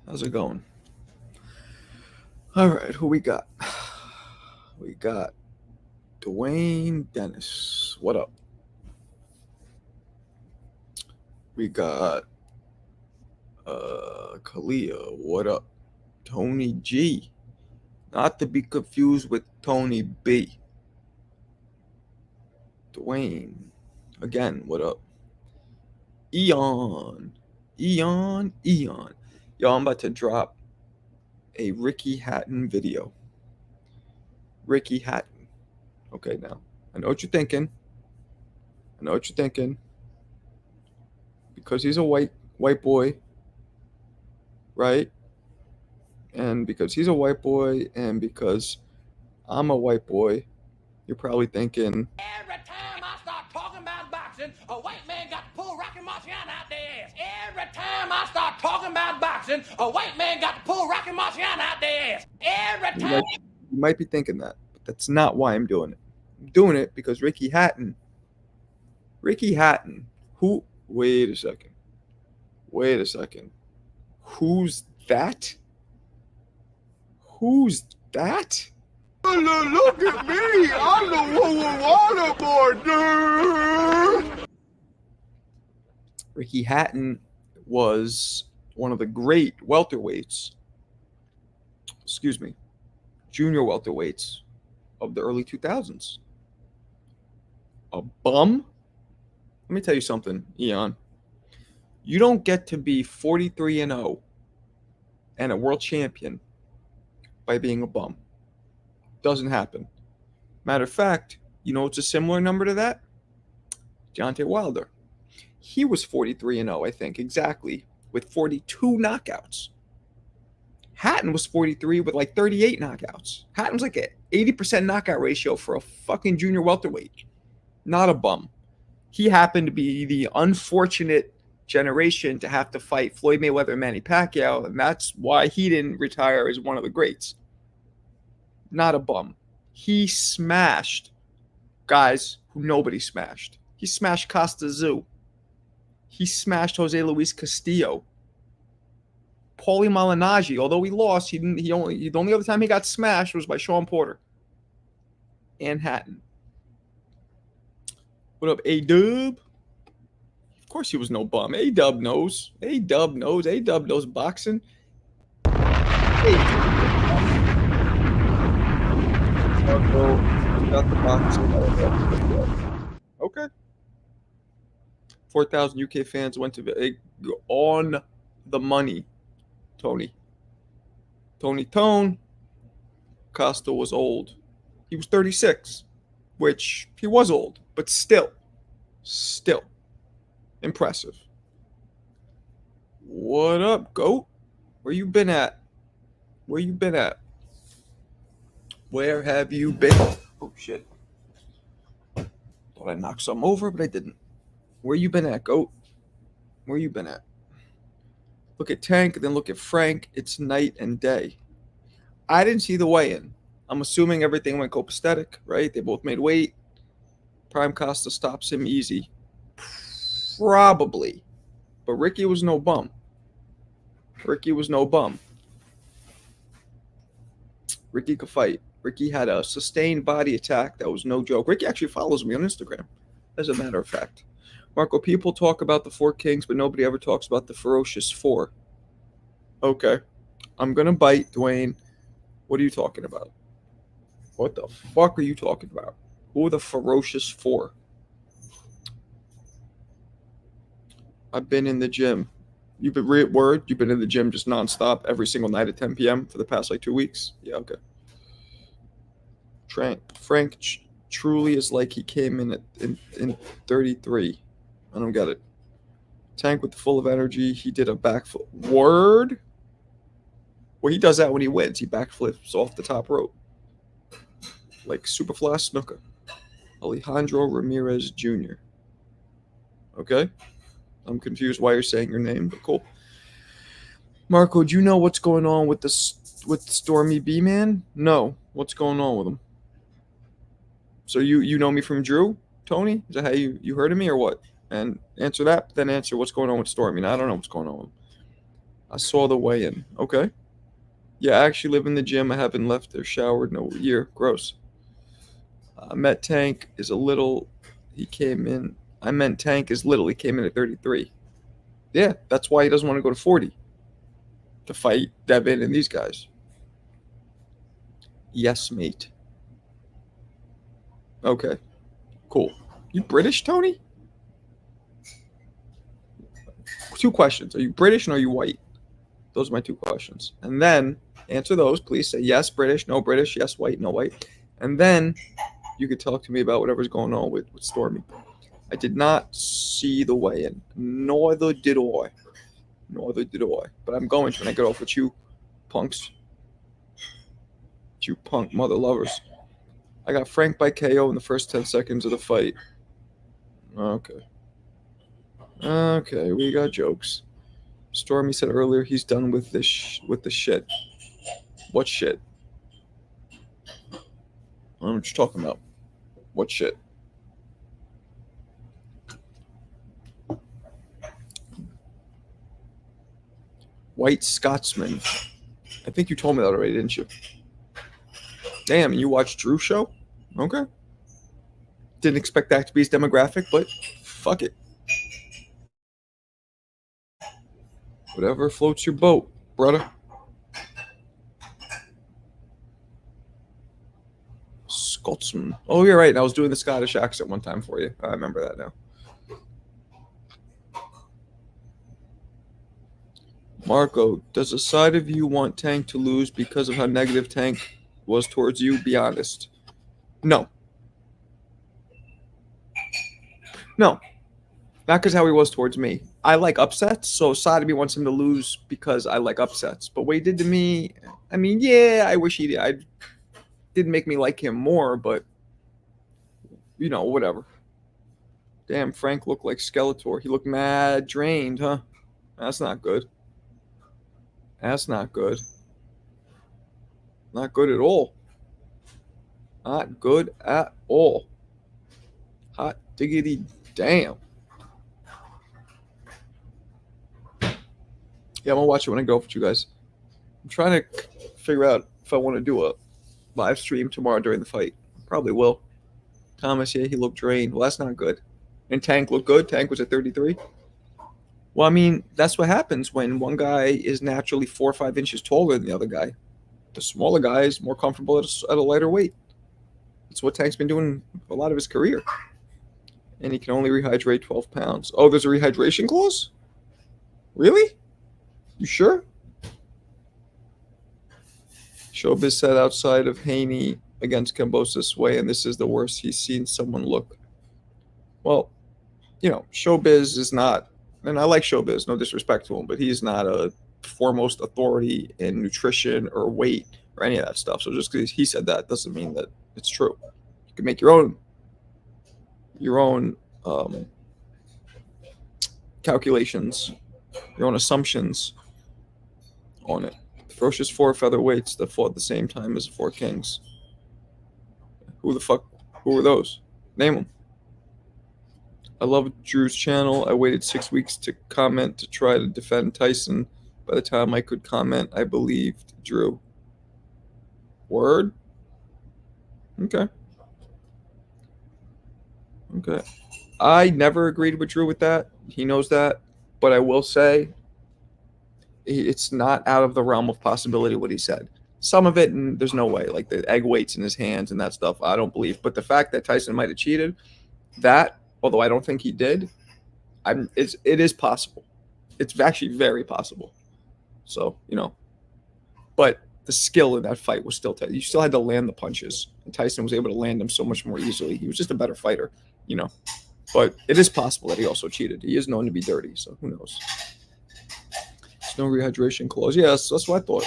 How's it going? All right, who we got? We got Dwayne Dennis. What up? We got Kalia. What up? Tony G. Not to be confused with Tony B. Dwayne. Again, what up? Eon. Eon. Yo, I'm about to drop a Ricky Hatton video. Ricky Hatton. Okay, now, I know what you're thinking. Because he's a white boy, right? And because he's a white boy and because I'm a white boy, you're probably thinking, every time I start talking about boxing, a white man got to pull Rocky Marciano out their ass. Every time I start talking about boxing, a white man got to pull Rocky Marciano out their ass. Every time. You might be thinking that, but that's not why I'm doing it. I'm doing it because Ricky Hatton, who, wait a second. Who's that? Look at me! I'm the waterboard, dude! Ricky Hatton was one of the great welterweights, junior welterweights of the early 2000s. A bum? Let me tell you something, Eon. You don't get to be 43-0 and a world champion by being a bum. Doesn't happen. Matter of fact, you know what's a similar number to that? Deontay Wilder. He was 43-0, I think, exactly, with 42 knockouts. Hatton was 43 with like 38 knockouts. Hatton was like an 80% knockout ratio for a fucking junior welterweight. Not a bum. He happened to be the unfortunate generation to have to fight Floyd Mayweather and Manny Pacquiao, and that's why he didn't retire as one of the greats. Not a bum. He smashed guys who nobody smashed. He smashed Costa Zoo. He smashed Jose Luis Castillo. Paulie Malignaggi, although he lost, the only other time he got smashed was by Sean Porter and Hatton. What up, A-Dub? Of course he was no bum. A-Dub knows. A-Dub knows boxing. Got the boxing. Okay. 4,000 UK fans went to on the money. Tony. Costa was old. He was 36, which he was old, but still impressive. What up, GOAT? Where you been at? Where have you been? Oh, shit. Thought I knocked something over, but I didn't. Where you been at, GOAT? Where you been at? Look at Tank, then look at Frank. It's night and day. I didn't see the weigh-in. I'm assuming everything went copacetic, right? They both made weight. Prime Costa stops him easy. Probably. But Ricky was no bum. Ricky could fight. Ricky had a sustained body attack that was no joke. Ricky actually follows me on Instagram, as a matter of fact. Marco, people talk about the Four Kings, but nobody ever talks about the Ferocious Four. Okay. I'm going to bite, Dwayne. What are you talking about? What the fuck are you talking about? Who are the Ferocious Four? I've been in the gym. You've been You've been in the gym just nonstop every single night at 10 p.m. for the past like 2 weeks? Yeah, okay. Frank truly is like he came in 33. I don't get it. Tank with full of energy. He did a backflip. Word? Well, he does that when he wins. He backflips off the top rope. Like Superfly Snooker. Alejandro Ramirez Jr. Okay? I'm confused why you're saying your name, but cool. Marco, do you know what's going on with Stormy B, man? No. What's going on with him? So you know me from Drew, Tony? Is that how you heard of me or what? And answer that, but then answer what's going on with Stormy. Now, I don't know what's going on with him. I saw the weigh-in. Okay. Yeah, I actually live in the gym. I haven't left or showered in a year. Gross. Met Tank is a little. He came in. I meant Tank is little. He came in at 33. Yeah, that's why he doesn't want to go to 40 to fight Devin and these guys. Yes, mate. Okay, cool. You British, Tony? 2 questions. Are you British and are you white? Those are my 2 questions. And then answer those, please. Say yes, British, no British, yes, white, no white. And then you could talk to me about whatever's going on with Stormy. I did not see the weigh-in. Neither did I. But I'm going to when I get off with you punks. You punk mother lovers. I got Frank by KO in the first 10 seconds of the fight. Okay. Okay, we got jokes. Stormy said earlier he's done with this with the shit. What shit? I don't know what you're talking about. What shit? White Scotsman. I think you told me that already, didn't you? Damn, you watched Drew's show? Okay. Didn't expect that to be his demographic, but fuck it. Whatever floats your boat, brother. Scotsman. Oh, you're right. I was doing the Scottish accent one time for you. I remember that now. Marco, does a side of you want Tank to lose because of how negative Tank was towards you? Be honest. No. No. Not because how he was towards me. I like upsets, so a side of me wants him to lose because I like upsets. But what he did to me, I mean, yeah, I wish he did. I didn't make me like him more, but, you know, whatever. Damn, Frank looked like Skeletor. He looked mad drained, huh? That's not good. That's not good. Not good at all. Not good at all. Hot diggity damn. Yeah, I'm gonna watch it when I go off with you guys. I'm trying to figure out if I want to do a live stream tomorrow during the fight. Probably will. Thomas, yeah, he looked drained. Well, that's not good. And Tank looked good. Tank was at 33. Well, I mean, that's what happens when one guy is naturally 4 or 5 inches taller than the other guy. The smaller guy is more comfortable at a lighter weight. That's what Tank's been doing a lot of his career. And he can only rehydrate 12 pounds. Oh, there's a rehydration clause? Really? You sure? Showbiz said outside of Haney against Kambosos Sway, and this is the worst he's seen someone look. Well, you know, Showbiz is not, and I like Showbiz, no disrespect to him, but he's not a foremost authority in nutrition or weight or any of that stuff. So just because he said that doesn't mean that it's true. You can make your own calculations, your own assumptions on it. The ferocious 4 featherweights that fought at the same time as the 4 kings. Who were those? Name them. I love Drew's channel. I waited 6 weeks to comment to try to defend Tyson. By the time I could comment, I believed Drew. Word? Okay. I never agreed with Drew with that. He knows that. But I will say it's not out of the realm of possibility what he said. Some of it, and there's no way. Like the egg weights in his hands and that stuff, I don't believe. But the fact that Tyson might have cheated, that, although I don't think he did, it is possible. It's actually very possible. So, you know. But the skill in that fight was still you still had to land the punches. And Tyson was able to land them so much more easily. He was just a better fighter, you know. But it is possible that he also cheated. He is known to be dirty, so who knows. There's no rehydration clause. Yeah, that's what I thought.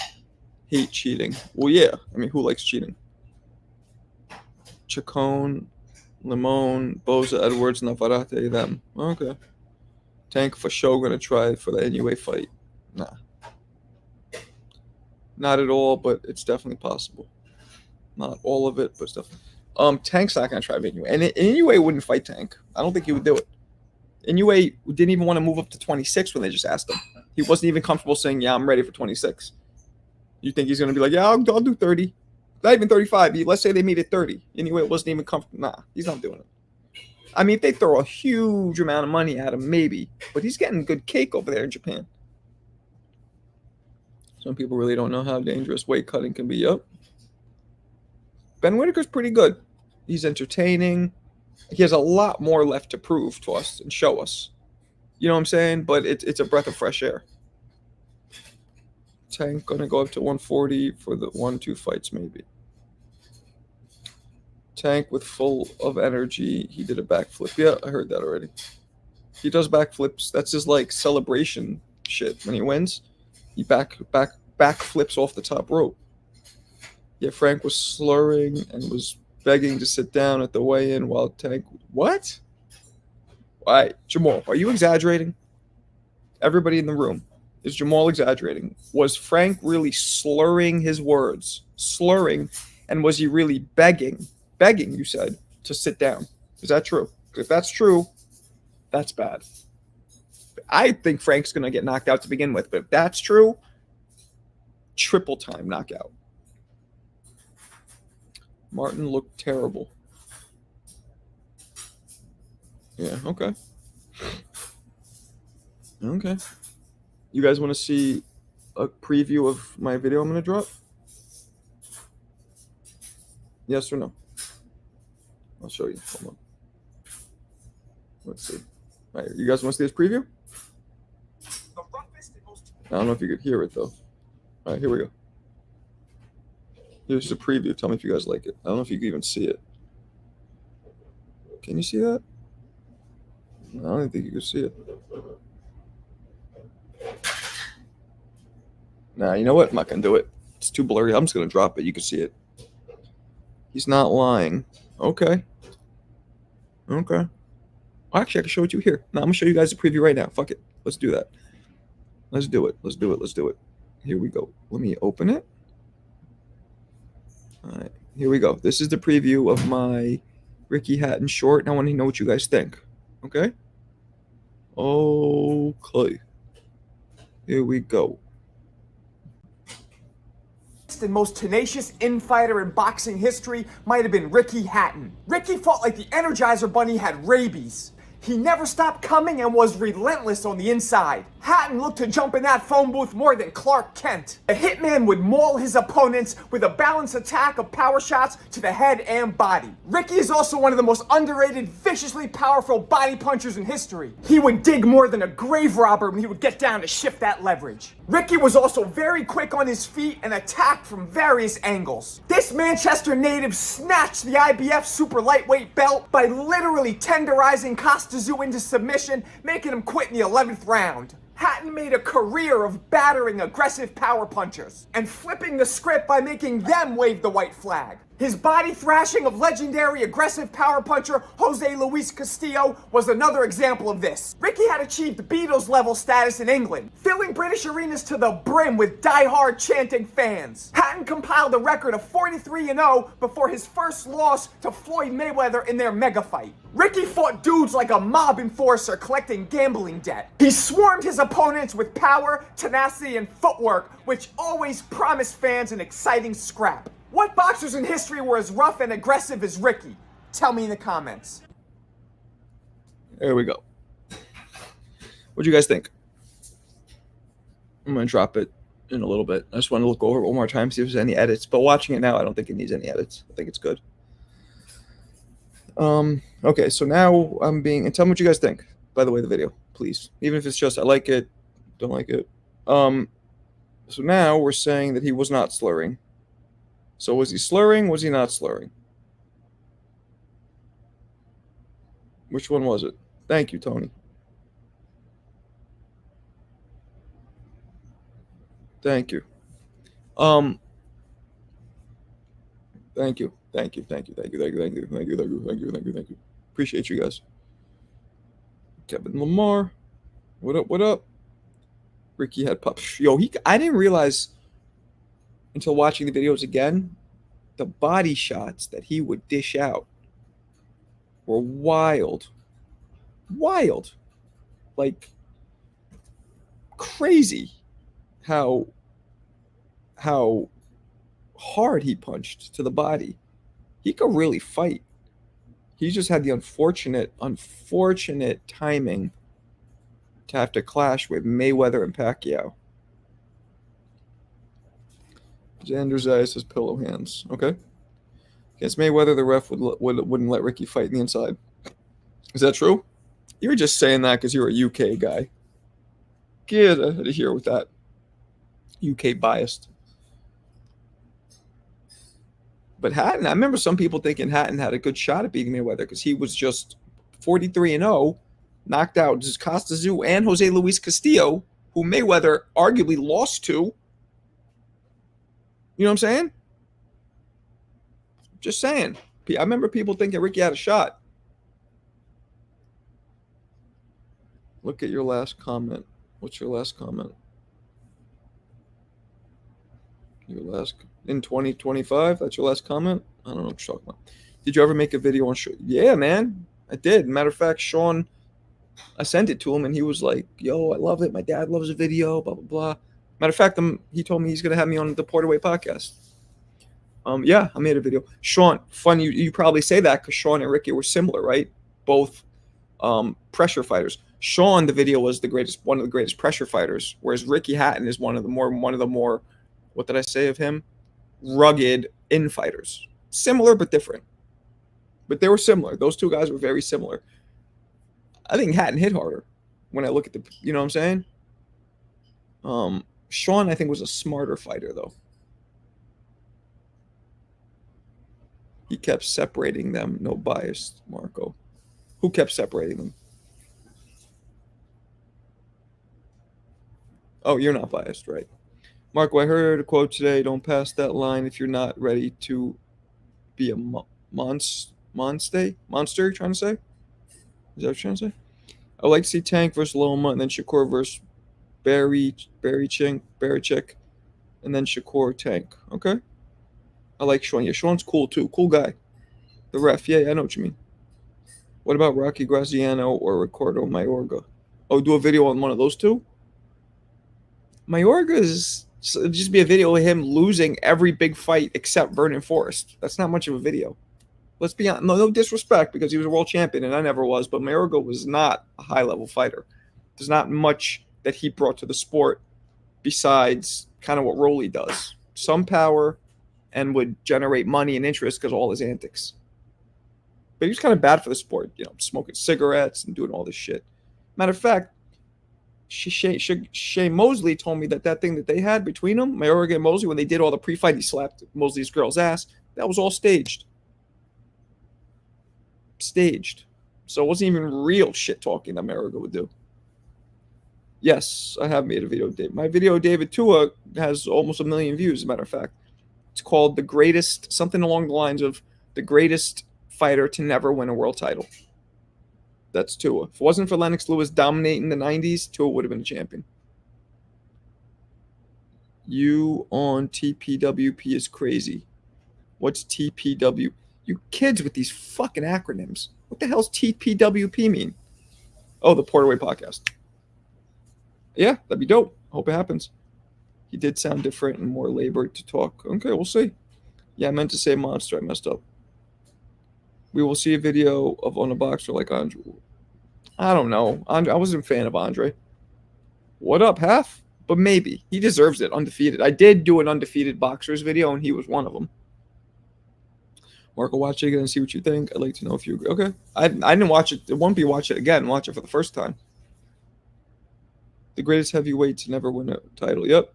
Hate cheating. Well, yeah. I mean, who likes cheating? Chacon, Limon, Boza, Edwards, Navarrete, them. Okay. Tank for sure going to try for the NUA fight. Nah. Not at all, but it's definitely possible. Not all of it, but it's definitely. Tank's not going to try NUA. And NUA wouldn't fight Tank. I don't think he would do it. NUA didn't even want to move up to 26 when they just asked him. He wasn't even comfortable saying, yeah, I'm ready for 26. You think he's going to be like, yeah, I'll do 30. Not even 35. Let's say they meet at 30. Anyway, it wasn't even comfortable. Nah, he's not doing it. I mean, if they throw a huge amount of money at him, maybe. But he's getting good cake over there in Japan. Some people really don't know how dangerous weight cutting can be. Yep. Ben Whitaker's pretty good. He's entertaining. He has a lot more left to prove to us and show us. You know what I'm saying? But it's a breath of fresh air. Tank gonna go up to 140 for the 1-2 fights, maybe. Tank with full of energy. He did a backflip. Yeah, I heard that already. He does backflips. That's his like celebration shit. When he wins, he backflips off the top rope. Yeah, Frank was slurring and was begging to sit down at the weigh-in while Tank. What? Why, Jamal? Are you exaggerating? Everybody in the room. Is Jamal exaggerating? Was Frank really slurring his words? Slurring, and was he really begging, you said, to sit down? Is that true? If that's true, that's bad. I think Frank's going to get knocked out to begin with, but if that's true, triple time knockout. Martin looked terrible. Yeah, okay. Okay. You guys want to see a preview of my video I'm going to drop? Yes or no? I'll show you. Hold on. Let's see. All right, you guys want to see this preview? I don't know if you could hear it, though. All right, here we go. Here's a preview. Tell me if you guys like it. I don't know if you can even see it. Can you see that? I don't even think you can see it. Nah, you know what? I'm not going to do it. It's too blurry. I'm just going to drop it. You can see it. He's not lying. Okay. Okay. Actually, I can show it to you here. No, I'm going to show you guys a preview right now. Fuck it. Let's do that. Let's do it. Let's do it. Let's do it. Here we go. Let me open it. All right. Here we go. This is the preview of my Ricky Hatton short, and I want to know what you guys think. Okay? Okay. Here we go. And most tenacious infighter in boxing history might have been Ricky Hatton. Ricky fought like the Energizer Bunny had rabies. He never stopped coming and was relentless on the inside. Hatton looked to jump in that phone booth more than Clark Kent. A hitman would maul his opponents with a balanced attack of power shots to the head and body. Ricky is also one of the most underrated, viciously powerful body punchers in history. He would dig more than a grave robber when he would get down to shift that leverage. Ricky was also very quick on his feet and attacked from various angles. This Manchester native snatched the IBF super lightweight belt by literally tenderizing Costazu into submission, making him quit in the 11th round. Hatton made a career of battering aggressive power punchers and flipping the script by making them wave the white flag. His body thrashing of legendary aggressive power puncher Jose Luis Castillo was another example of this. Ricky had achieved Beatles level status in England, filling British arenas to the brim with die-hard chanting fans. Hatton compiled a record of 43-0 before his first loss to Floyd Mayweather in their mega fight. Ricky fought dudes like a mob enforcer collecting gambling debt. He swarmed his opponents with power, tenacity, and footwork, which always promised fans an exciting scrap. What boxers in history were as rough and aggressive as Ricky? Tell me in the comments. There we go. What do you guys think? I'm going to drop it in a little bit. I just want to look over it one more time, see if there's any edits. But watching it now, I don't think it needs any edits. I think it's good. Okay, so now and tell me what you guys think, by the way, the video, please. Even if it's just, I like it, don't like it. So now we're saying that he was not slurring. So was he slurring? Was he not slurring? Which one was it? Thank you, Tony. Thank you. Thank you. Appreciate you guys. Kevin Lamar. What up? Ricky had pop. Yo, I didn't realize until watching the videos again, the body shots that he would dish out were wild. Like crazy how hard he punched to the body. He could really fight. He just had the unfortunate timing to have to clash with Mayweather and Pacquiao. Xander Zayas says pillow hands. Okay. Against Mayweather, the ref wouldn't let Ricky fight in the inside. Is that true? You were just saying that because you're a UK guy. Get out of here with that. UK biased. But Hatton, I remember some people thinking Hatton had a good shot at beating Mayweather because he was just 43-0, knocked out Costa Tszyu and Jose Luis Castillo, who Mayweather arguably lost to. You know what I'm saying? Just saying. I remember people thinking Ricky had a shot. Look at your last comment. What's your last comment? Your last in 2025? That's your last comment? I don't know what you're talking about. Did you ever make a video on show? Yeah, man. I did. Matter of fact, Sean, I sent it to him and he was like, yo, I love it. My dad loves the video, blah, blah, blah. Matter of fact, he told me he's going to have me on the Porterway podcast. Yeah, I made a video. Sean, funny, you probably say that because Sean and Ricky were similar, right? Both pressure fighters. Sean, the video was one of the greatest pressure fighters, whereas Ricky Hatton is one of the more, what did I say of him? Rugged infighters. Similar but different. But they were similar. Those two guys were very similar. I think Hatton hit harder when I look at you know what I'm saying? Sean, I think, was a smarter fighter, though. He kept separating them. No bias, Marco. Who kept separating them? Oh, you're not biased, right? Marco, I heard a quote today. Don't pass that line if you're not ready to be a monster. You're trying to say? Is that what you're trying to say? I would like to see Tank versus Loma, and then Shakur versus Barichik, and then Shakur Tank. Okay. I like Sean. Yeah, Sean's cool too. Cool guy. The ref. Yeah, I know what you mean. What about Rocky Graziano or Ricardo Mayorga? Oh, do a video on one of those two? Mayorga is just be a video of him losing every big fight except Vernon Forrest. That's not much of a video. Let's be honest. No disrespect because he was a world champion and I never was, but Mayorga was not a high-level fighter. There's not much that he brought to the sport besides kind of what Rolly does. Some power and would generate money and interest because of all his antics. But he was kind of bad for the sport, smoking cigarettes and doing all this shit. Matter of fact, Shane Mosley told me that thing that they had between them, Mayorga and Mosley, when they did all the pre-fight, he slapped Mosley's girl's ass. That was all staged. So it wasn't even real shit talking that Mayorga would do. Yes, I have made a video. My video, David Tua, has almost 1 million views, as a matter of fact. It's called The Greatest, something along the lines of the greatest fighter to never win a world title. That's Tua. If it wasn't for Lennox Lewis dominating the 90s, Tua would have been a champion. You on TPWP is crazy. What's TPW? You kids with these fucking acronyms. What the hell's TPWP mean? Oh, the Porterway podcast. Yeah, that'd be dope. Hope it happens. He did sound different and more labored to talk. Okay, we'll see. Yeah, I meant to say monster. I messed up. We will see a video of on a boxer like Andre. I don't know. I wasn't a fan of Andre. What up, Half? But maybe. He deserves it, undefeated. I did do an undefeated boxers video, and he was one of them. Marco, watch it again and see what you think. I'd like to know if you agree. Okay. I didn't watch it. It won't be watch it again. Watch it for the first time. The greatest heavyweight to never win a title. Yep.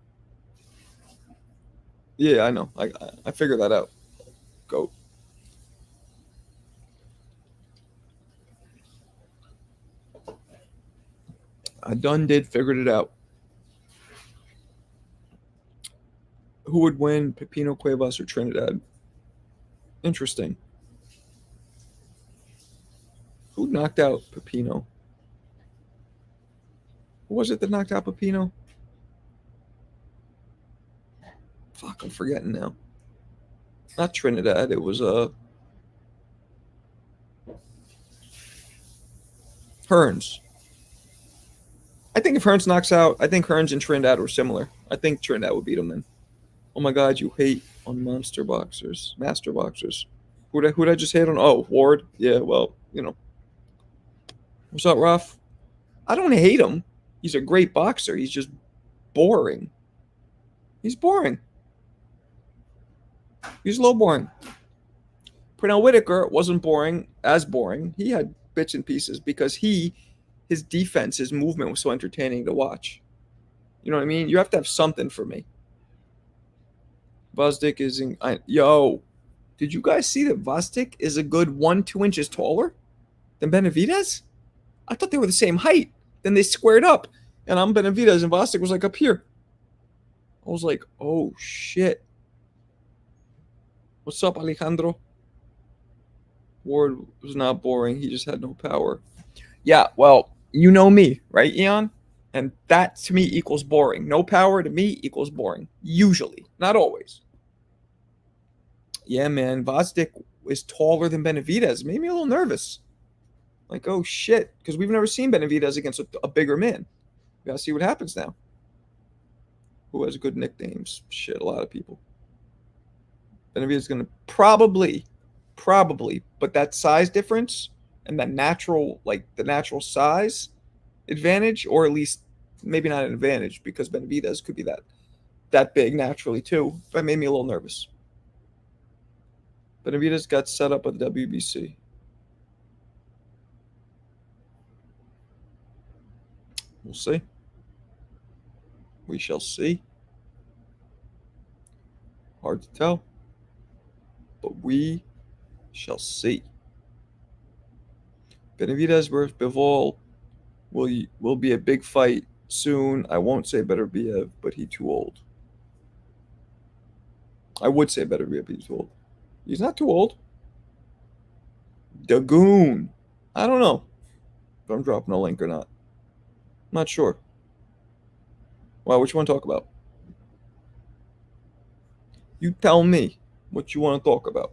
Yeah, I know. I figured that out. Go. I figured it out. Who would win, Pepino, Cuevas, or Trinidad? Interesting. Who knocked out Pepino? Who was it that knocked out Pepino? Fuck, I'm forgetting now. Not Trinidad. It was Hearns. I think if Hearns knocks out, I think Hearns and Trinidad were similar. I think Trinidad would beat him then. Oh my God, you hate on master boxers. Who'd I just hate on? Oh, Ward. Yeah, well, What's up, Ruff? I don't hate him. He's a great boxer. He's just boring. He's boring. He's a little boring. Pernell Whitaker wasn't as boring. He had bits and pieces because his defense, his movement was so entertaining to watch. You know what I mean? You have to have something for me. Vosdik is in. Did you guys see that Vosdik is a good 1-2 inches taller than Benavidez? I thought they were the same height. Then they squared up, and I'm Benavidez, and Vosdik was like up here. I was like, oh shit. What's up, Alejandro? Ward was not boring. He just had no power. Yeah, well, you know me, right, Eon? And that to me equals boring. No power to me equals boring. Usually. Not always. Yeah, man. Vosdik is taller than Benavidez. Made me a little nervous. Like, oh, shit. Because we've never seen Benavidez against a bigger man. We got to see what happens now. Who has good nicknames? Shit, a lot of people. Benavidez is going to probably, but that size difference and that natural, the natural size advantage, or at least maybe not an advantage because Benavidez could be that big naturally too. That made me a little nervous. Benavidez got set up at the WBC. We'll see. We shall see. Hard to tell. But we shall see. Benavidez versus Bivol will be a big fight soon. I won't say Beterbiev, but he's too old. I would say Beterbiev, but he's too old. He's not too old. Dagoon. I don't know if I'm dropping a link or not. I'm not sure. Wow, which one to talk about? You tell me what you want to talk about.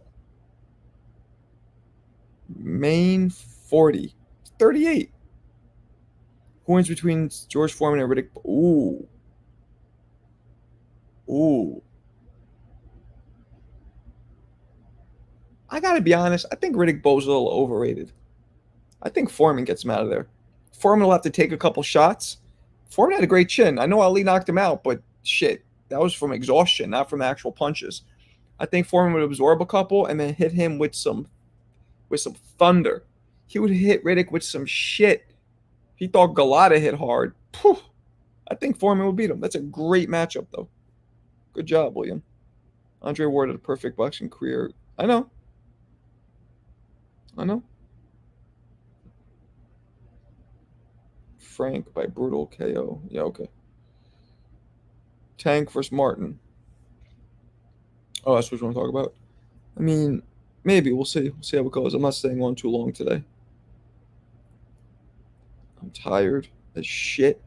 Main 40. 38. Who wins between George Foreman and Riddick? Ooh. I got to be honest. I think Riddick Bowe's a little overrated. I think Foreman gets him out of there. Foreman will have to take a couple shots. Foreman had a great chin. I know Ali knocked him out, but shit, that was from exhaustion, not from actual punches. I think Foreman would absorb a couple and then hit him with some thunder. He would hit Riddick with some shit. He thought Galata hit hard. Whew. I think Foreman would beat him. That's a great matchup, though. Good job, William. Andre Ward had a perfect boxing career. I know. Frank by brutal KO. Yeah, okay. Tank versus Martin. Oh, that's what you want to talk about? I mean, maybe. We'll see. We'll see how it goes. I'm not staying on too long today. I'm tired as shit.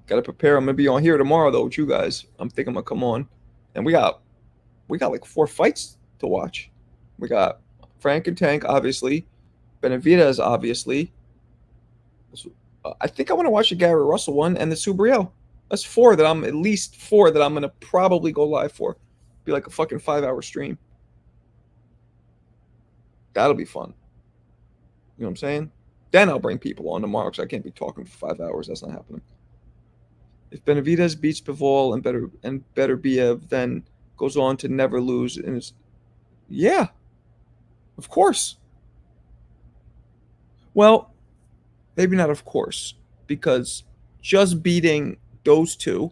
Got to prepare. I'm going to be on here tomorrow, though, with you guys. I'm thinking I'm going to come on. And we got like 4 fights to watch. We got Frank and Tank, obviously. Benavidez, obviously. I think I want to watch the Gary Russell one and the Subriel. That's at least 4 that I'm going to probably go live for. Be like a fucking 5-hour stream. That'll be fun. You know what I'm saying? Then I'll bring people on tomorrow because I can't be talking for 5 hours. That's not happening. If Benavidez beats Bivol and Beterbiev, then goes on to never lose, yeah, of course. Well, maybe not of course, because just beating those two,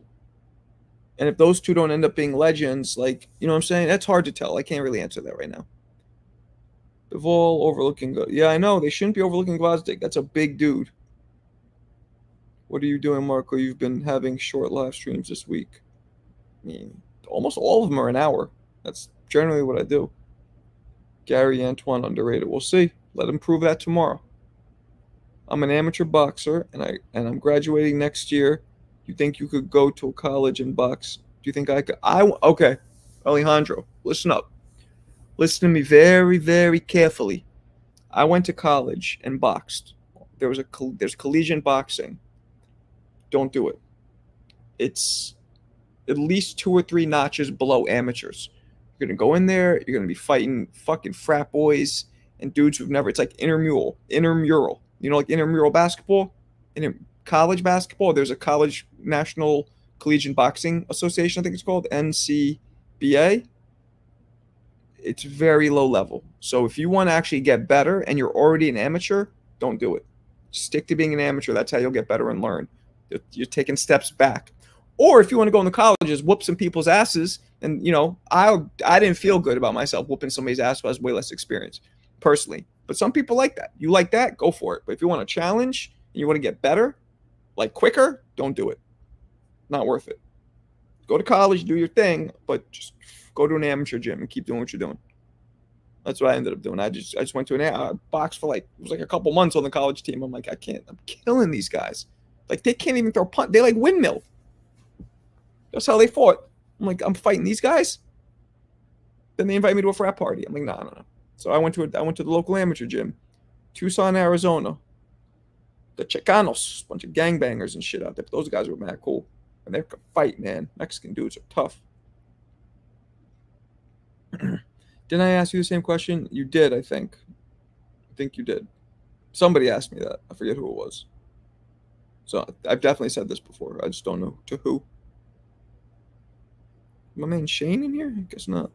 and if those two don't end up being legends, you know what I'm saying? That's hard to tell. I can't really answer that right now. Bivol overlooking. Yeah, I know. They shouldn't be overlooking Gvozdyk. That's a big dude. What are you doing, Marco? You've been having short live streams this week. I mean, almost all of them are an hour. That's generally what I do. Gary Antoine underrated. We'll see. Let him prove that tomorrow. I'm an amateur boxer, and I'm graduating next year. You think you could go to a college and box? Do you think I could? Okay, Alejandro, listen up. Listen to me very, very carefully. I went to college and boxed. There's collegiate boxing. don't do it. It's at least 2 or 3 notches below amateurs. You're going to go in there, you're going to be fighting fucking frat boys and dudes who've never, it's like intramural. You know, like intramural basketball, in college basketball, there's a college national collegiate boxing association, I think it's called NCBA. It's very low level. So if you want to actually get better and you're already an amateur, don't do it. Stick to being an amateur. That's how you'll get better and learn. You're taking steps back. Or if you want to go into colleges, whoop some people's asses. And, you know, I didn't feel good about myself whooping somebody's ass who has way less experience, personally. But some people like that. You like that, go for it. But if you want to challenge and you want to get better, like quicker, don't do it. Not worth it. Go to college, do your thing, but just go to an amateur gym and keep doing what you're doing. That's what I ended up doing. I just went to an box for like, it was like a couple months on the college team. I'm like, I can't. I'm killing these guys. Like, they can't even throw punt. They like windmill. That's how they fought. I'm like, I'm fighting these guys. Then they invite me to a frat party. I'm like, no. So I went to the local amateur gym, Tucson, Arizona. The Chicanos, bunch of gangbangers and shit out there. Those guys were mad cool. And they could fight, man. Mexican dudes are tough. Didn't I ask you the same question? You did, I think. I think you did. Somebody asked me that. I forget who it was. So I've definitely said this before. I just don't know to who. My man Shane in here? I guess not.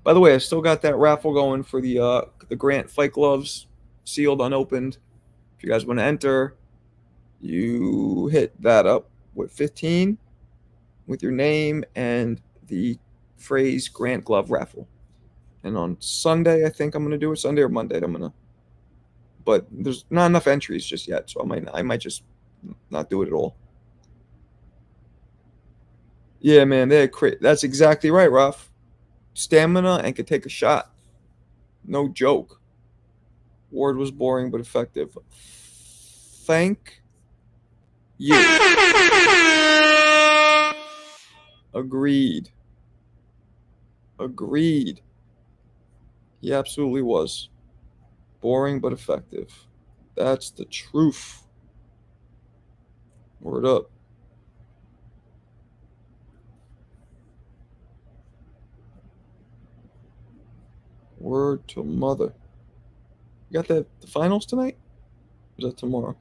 By the way, I still got that raffle going for the Grant fight gloves, sealed, unopened. If you guys want to enter, you hit that up with 15 with your name and the phrase Grant glove raffle. And on Sunday, I think I'm gonna do it. Sunday or Monday, but there's not enough entries just yet, so I might just not do it at all. Yeah, man, that's exactly right, Ralph. Stamina and could take a shot. No joke. Ward was boring but effective. Thank you. Agreed. He absolutely was. Boring but effective. That's the truth. Word up. Word to mother. You got the finals tonight? Or is that tomorrow?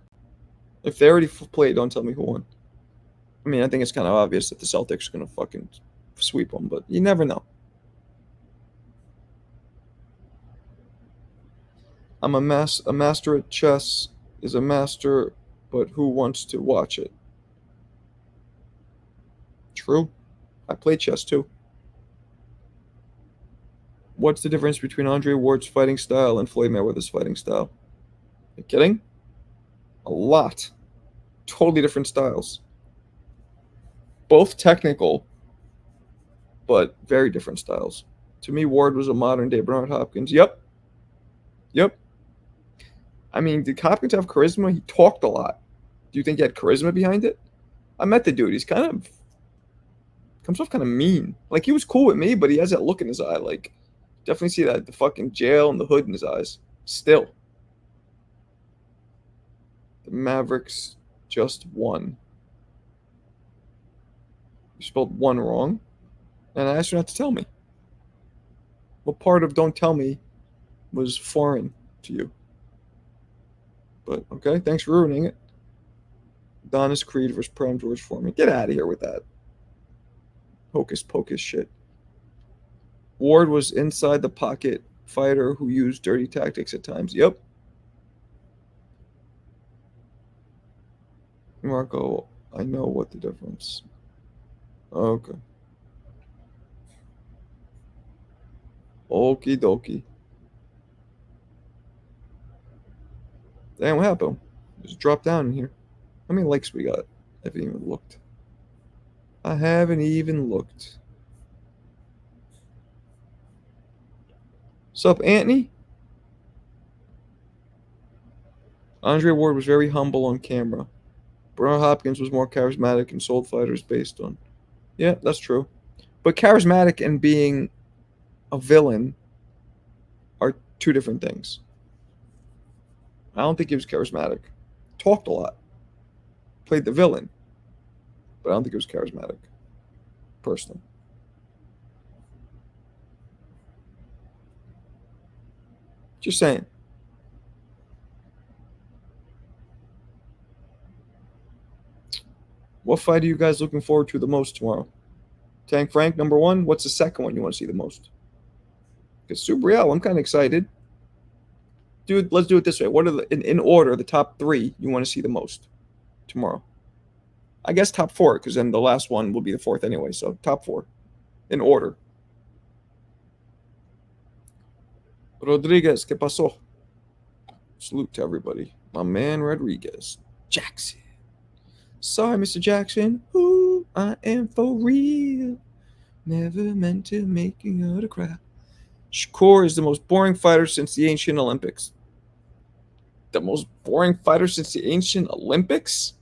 If they already played, don't tell me who won. I mean, I think it's kind of obvious that the Celtics are going to fucking sweep them, but you never know. I'm a master at chess is a master, but who wants to watch it? True. I play chess too. What's the difference between Andre Ward's fighting style and Floyd Mayweather's fighting style? You kidding? A lot. Totally different styles. Both technical, but very different styles. To me, Ward was a modern-day Bernard Hopkins. Yep. I mean, did Hopkins have charisma? He talked a lot. Do you think he had charisma behind it? I met the dude. He's comes off kind of mean. Like, he was cool with me, but he has that look in his eye. Like, definitely see that, the fucking jail and the hood in his eyes. Still. The Mavericks just won. You spelled one wrong. And I asked you not to tell me. What part of don't tell me was foreign to you? But, okay, thanks for ruining it. Adonis Creed versus Prime George Foreman. Get out of here with that. Hocus pocus shit. Ward was inside the pocket fighter who used dirty tactics at times. Yep. Marco, I know what the difference. Okay. Okie dokie. Damn, what happened? Just drop down in here. How many likes we got? I haven't even looked. Sup, Anthony? Andre Ward was very humble on camera. Bernard Hopkins was more charismatic and sold fighters based on. Yeah, that's true. But charismatic and being a villain are two different things. I don't think he was charismatic. Talked a lot. Played the villain. But I don't think he was charismatic. Personally. Just saying. What fight are you guys looking forward to the most tomorrow? Tank Frank, number one. What's the second one you want to see the most? Because Subriel, I'm kind of excited. Dude, let's do it this way. What are in order the top three you want to see the most tomorrow? I guess top four, because then the last one will be the fourth anyway. So top four in order. Rodriguez, ¿qué pasó? Salute to everybody. My man Rodriguez. Jackson. Sorry, Mr. Jackson. Ooh, I am for real. Never meant to make you to cry. Shakur is the most boring fighter since the ancient Olympics. The most boring fighter since the ancient Olympics?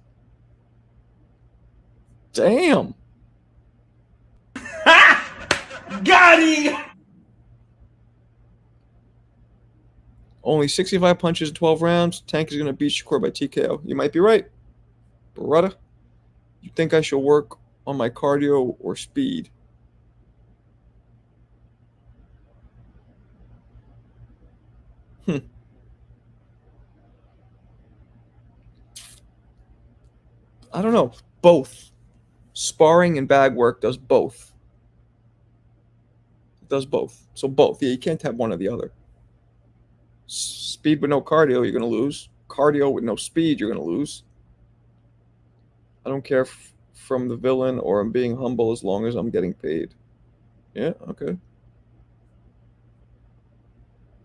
Damn. Got him! Only 65 punches in 12 rounds. Tank is going to beat Shakur by TKO. You might be right. Beretta, you think I should work on my cardio or speed? I don't know. Both. Sparring and bag work does both. It does both. So both. Yeah, you can't have one or the other. Speed with no cardio, you're going to lose. Cardio with no speed, you're going to lose. I don't care from the villain or I'm being humble as long as I'm getting paid. Yeah, okay.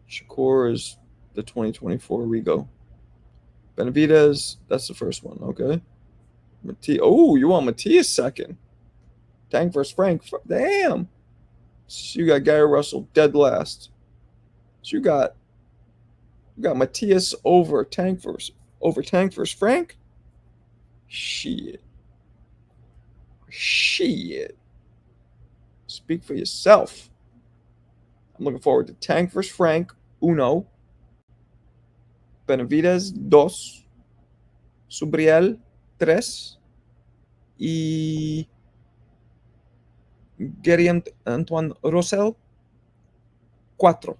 Shakur is the 2024 Rigo. Benavidez, that's the first one, okay. Oh, you want Matias second? Tank versus Frank. Damn. So you got Gary Russell dead last. So you got Matias over Tank versus Frank. Shit. Speak for yourself. I'm looking forward to Tank versus Frank. Uno. Benavidez. Dos. Subriel. Tres. Y Gary Antoine Rosell. Cuatro.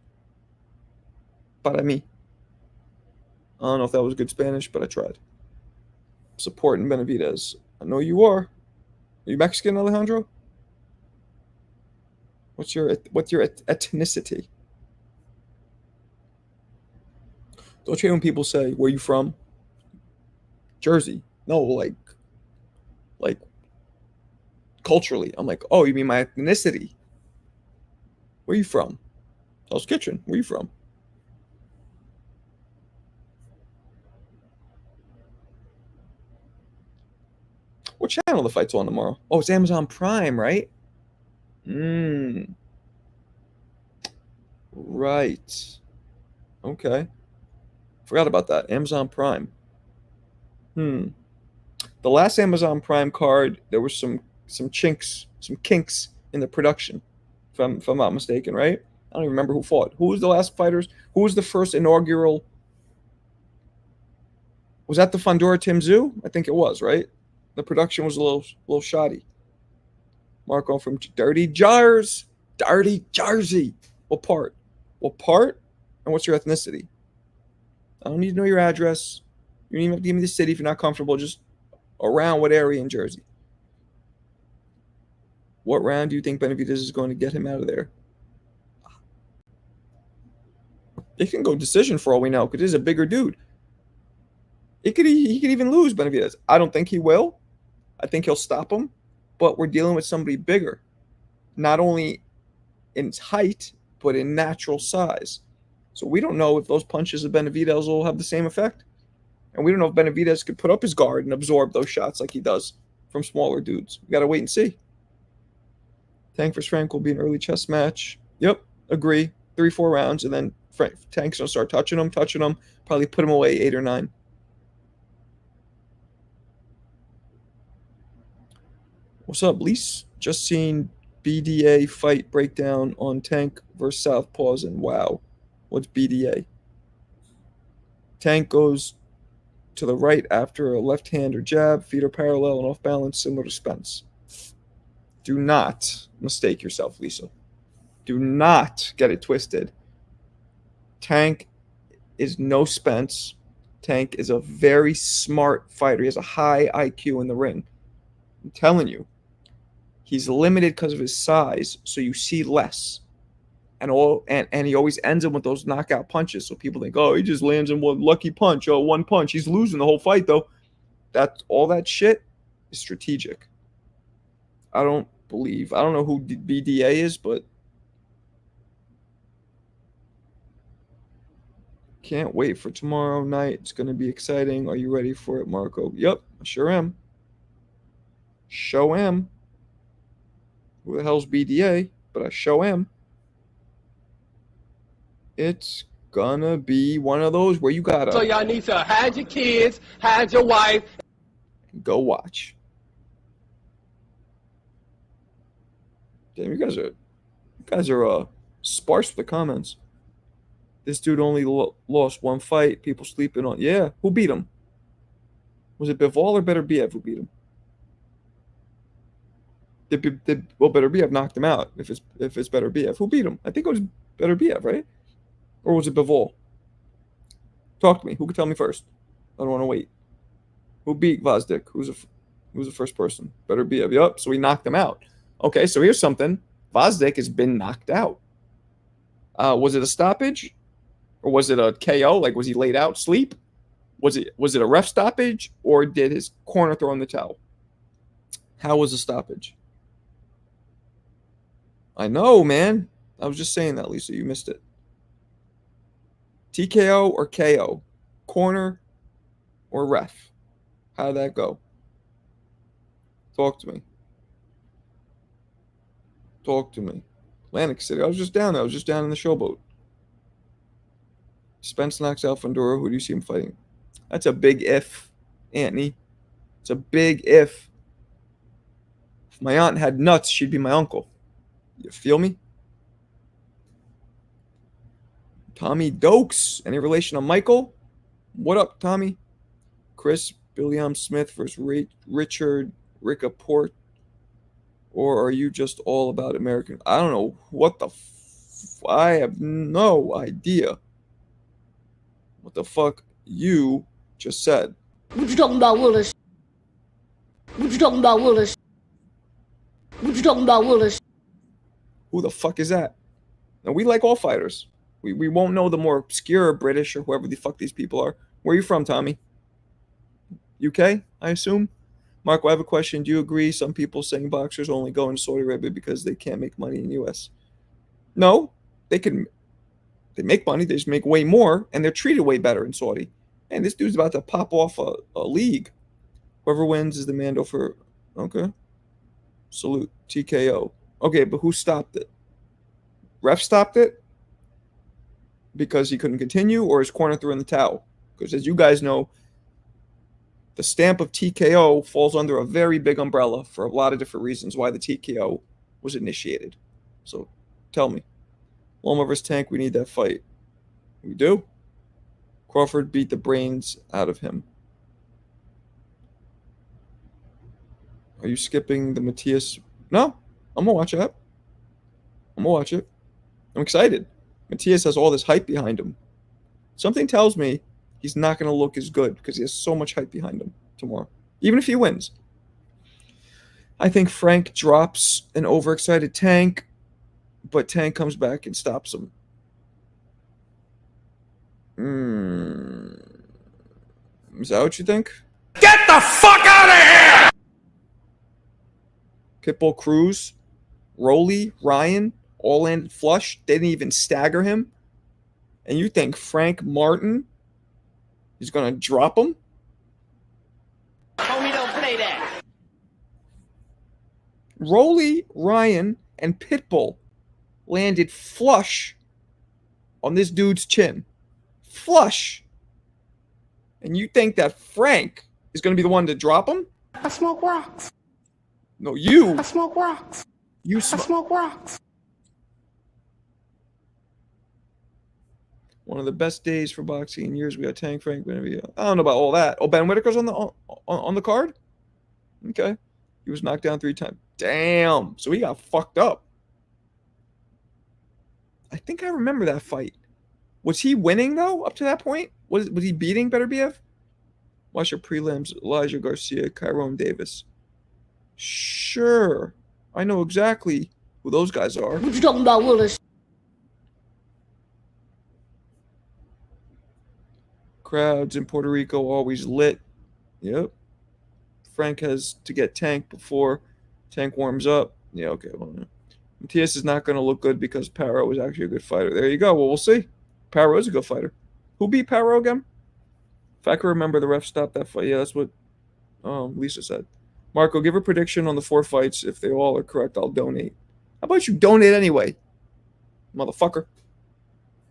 Para mí. I don't know if that was good Spanish, but I tried. Supporting Benavidez. I know you are. Are you Mexican, Alejandro? What's your ethnicity? Don't you hate when people say, where you from? Jersey. No, like culturally. I'm like, oh, you mean my ethnicity? Where you from? Hell's Kitchen. Where you from? What channel the fight's on tomorrow? Oh, it's Amazon Prime, right? Right. Okay. Forgot about that. Amazon Prime. The last Amazon Prime card, there was some kinks in the production, if I'm not mistaken, right? I don't even remember who fought. Who was the last fighters? Who was the first inaugural? Was that the Fundora Tim Zoo? I think it was, right? The production was a little shoddy. Marco from Dirty Jars. Dirty Jersey. What part? And what's your ethnicity? I don't need to know your address. You don't even have to give me the city if you're not comfortable. Just around what area in Jersey. What round do you think Benavidez is going to get him out of there? It can go decision for all we know because he's a bigger dude. He could even lose Benavidez. I don't think he will. I think he'll stop him. But we're dealing with somebody bigger. Not only in height, but in natural size. So we don't know if those punches of Benavidez will have the same effect. And we don't know if Benavidez could put up his guard and absorb those shots like he does from smaller dudes. We got to wait and see. Tank versus Frank will be an early chess match. Yep, agree. 3-4 rounds, and then Tank's going to start touching him, probably put him away 8 or 9. What's up, Lise? Just seen BDA fight breakdown on Tank versus Southpaws, and wow. What's BDA? Tank goes to the right after a left hand or jab. Feet are parallel and off balance, similar to Spence. Do not mistake yourself, Lisa. Do not get it twisted. Tank is no Spence. Tank is a very smart fighter. He has a high IQ in the ring. I'm telling you. He's limited because of his size, so you see less. And he always ends him with those knockout punches. So people think, oh, he just lands in one lucky punch. Oh, one punch. He's losing the whole fight, though. All that shit is strategic. I don't know who BDA is, but can't wait for tomorrow night. It's going to be exciting. Are you ready for it, Marco? Yep, I sure am. Show am. Who the hell's BDA? But I show am. It's gonna be one of those where you gotta. So y'all need to hide your kids, hide your wife. Go watch. Damn, you guys are sparse with the comments. This dude only lost one fight. People sleeping on. Yeah, who beat him? Was it Bivol or Beterbiev who beat him? Beterbiev knocked him out. If it's Beterbiev, who beat him? I think it was Beterbiev, right? Or was it Bivol? Talk to me. Who could tell me first? I don't want to wait. Who beat Gvozdyk? Who's the first person? Beterbiev. Yup. So he knocked him out. Okay, so here's something. Gvozdyk has been knocked out. Was it a stoppage? Or was it a KO? Like, was he laid out, sleep? Was it a ref stoppage? Or did his corner throw in the towel? How was the stoppage? I know, man. I was just saying that, Lisa. You missed it. TKO or KO? Corner or ref? How did that go? Talk to me. Talk to me. Atlantic City. I was just down there. I was just down in the showboat. Spence knocks out Fundora. Who do you see him fighting? That's a big if, Anthony. It's a big if. If my aunt had nuts, she'd be my uncle. You feel me? Tommy Dokes. Any relation to Michael? What up, Tommy? Chris Billiam Smith versus Richard Rickaport. Or are you just all about American? I don't know what the I have no idea what the fuck you just said. What you talking about, Willis? What you talking about, Willis? What you talking about, Willis? Who the fuck is that? Now, we like all fighters. We won't know the more obscure British or whoever the fuck these people are. Where are you from, Tommy? UK, I assume? Marco, I have a question. Do you agree some people saying boxers only go into Saudi Arabia because they can't make money in the US? No, they make money, they just make way more, and they're treated way better in Saudi. And this dude's about to pop off a league. Whoever wins is the Mando for... Okay. Salute. TKO. Okay, but who stopped it? Ref stopped it? Because he couldn't continue, or his corner threw in the towel? Because as you guys know, the stamp of TKO falls under a very big umbrella for a lot of different reasons why the TKO was initiated. So tell me. Loma versus Tank, we need that fight. We do? Crawford beat the brains out of him. Are you skipping the Matthias? No, I'm going to watch that. I'm going to watch it. I'm excited. Matthias has all this hype behind him. Something tells me he's not going to look as good because he has so much hype behind him tomorrow, even if he wins. I think Frank drops an overexcited Tank, but Tank comes back and stops him. Is that what you think? Get the fuck out of here! Pitbull Cruz, Rolly, Ryan, all landed flush. They didn't even stagger him. And you think Frank Martin is going to drop him? Homie, don't play that. Rolly, Ryan, and Pitbull landed flush on this dude's chin. Flush. And you think that Frank is going to be the one to drop him? I smoke rocks. No, you. I smoke rocks. You I smoke rocks. One of the best days for boxing in years. We got Tank Frank. I don't know about all that. Oh, Ben Whitaker's on the card. Okay, he was knocked down 3 times. Damn. So he got fucked up. I think I remember that fight. Was he winning though up to that point? Was he beating Beterbiev? Watch your prelims. Elijah Garcia, Kyron Davis. Sure, I know exactly who those guys are. What you talking about, Willis? Crowds in Puerto Rico always lit. Yep. Frank has to get Tank before Tank warms up. Yeah, okay. Well, Matias is not going to look good because Paro is actually a good fighter. There you go. Well, we'll see. Paro is a good fighter. Who beat Paro again? If I can remember, the ref stopped that fight. Yeah, that's what Lisa said. Marco, give a prediction on the 4 fights. If they all are correct, I'll donate. How about you donate anyway, motherfucker?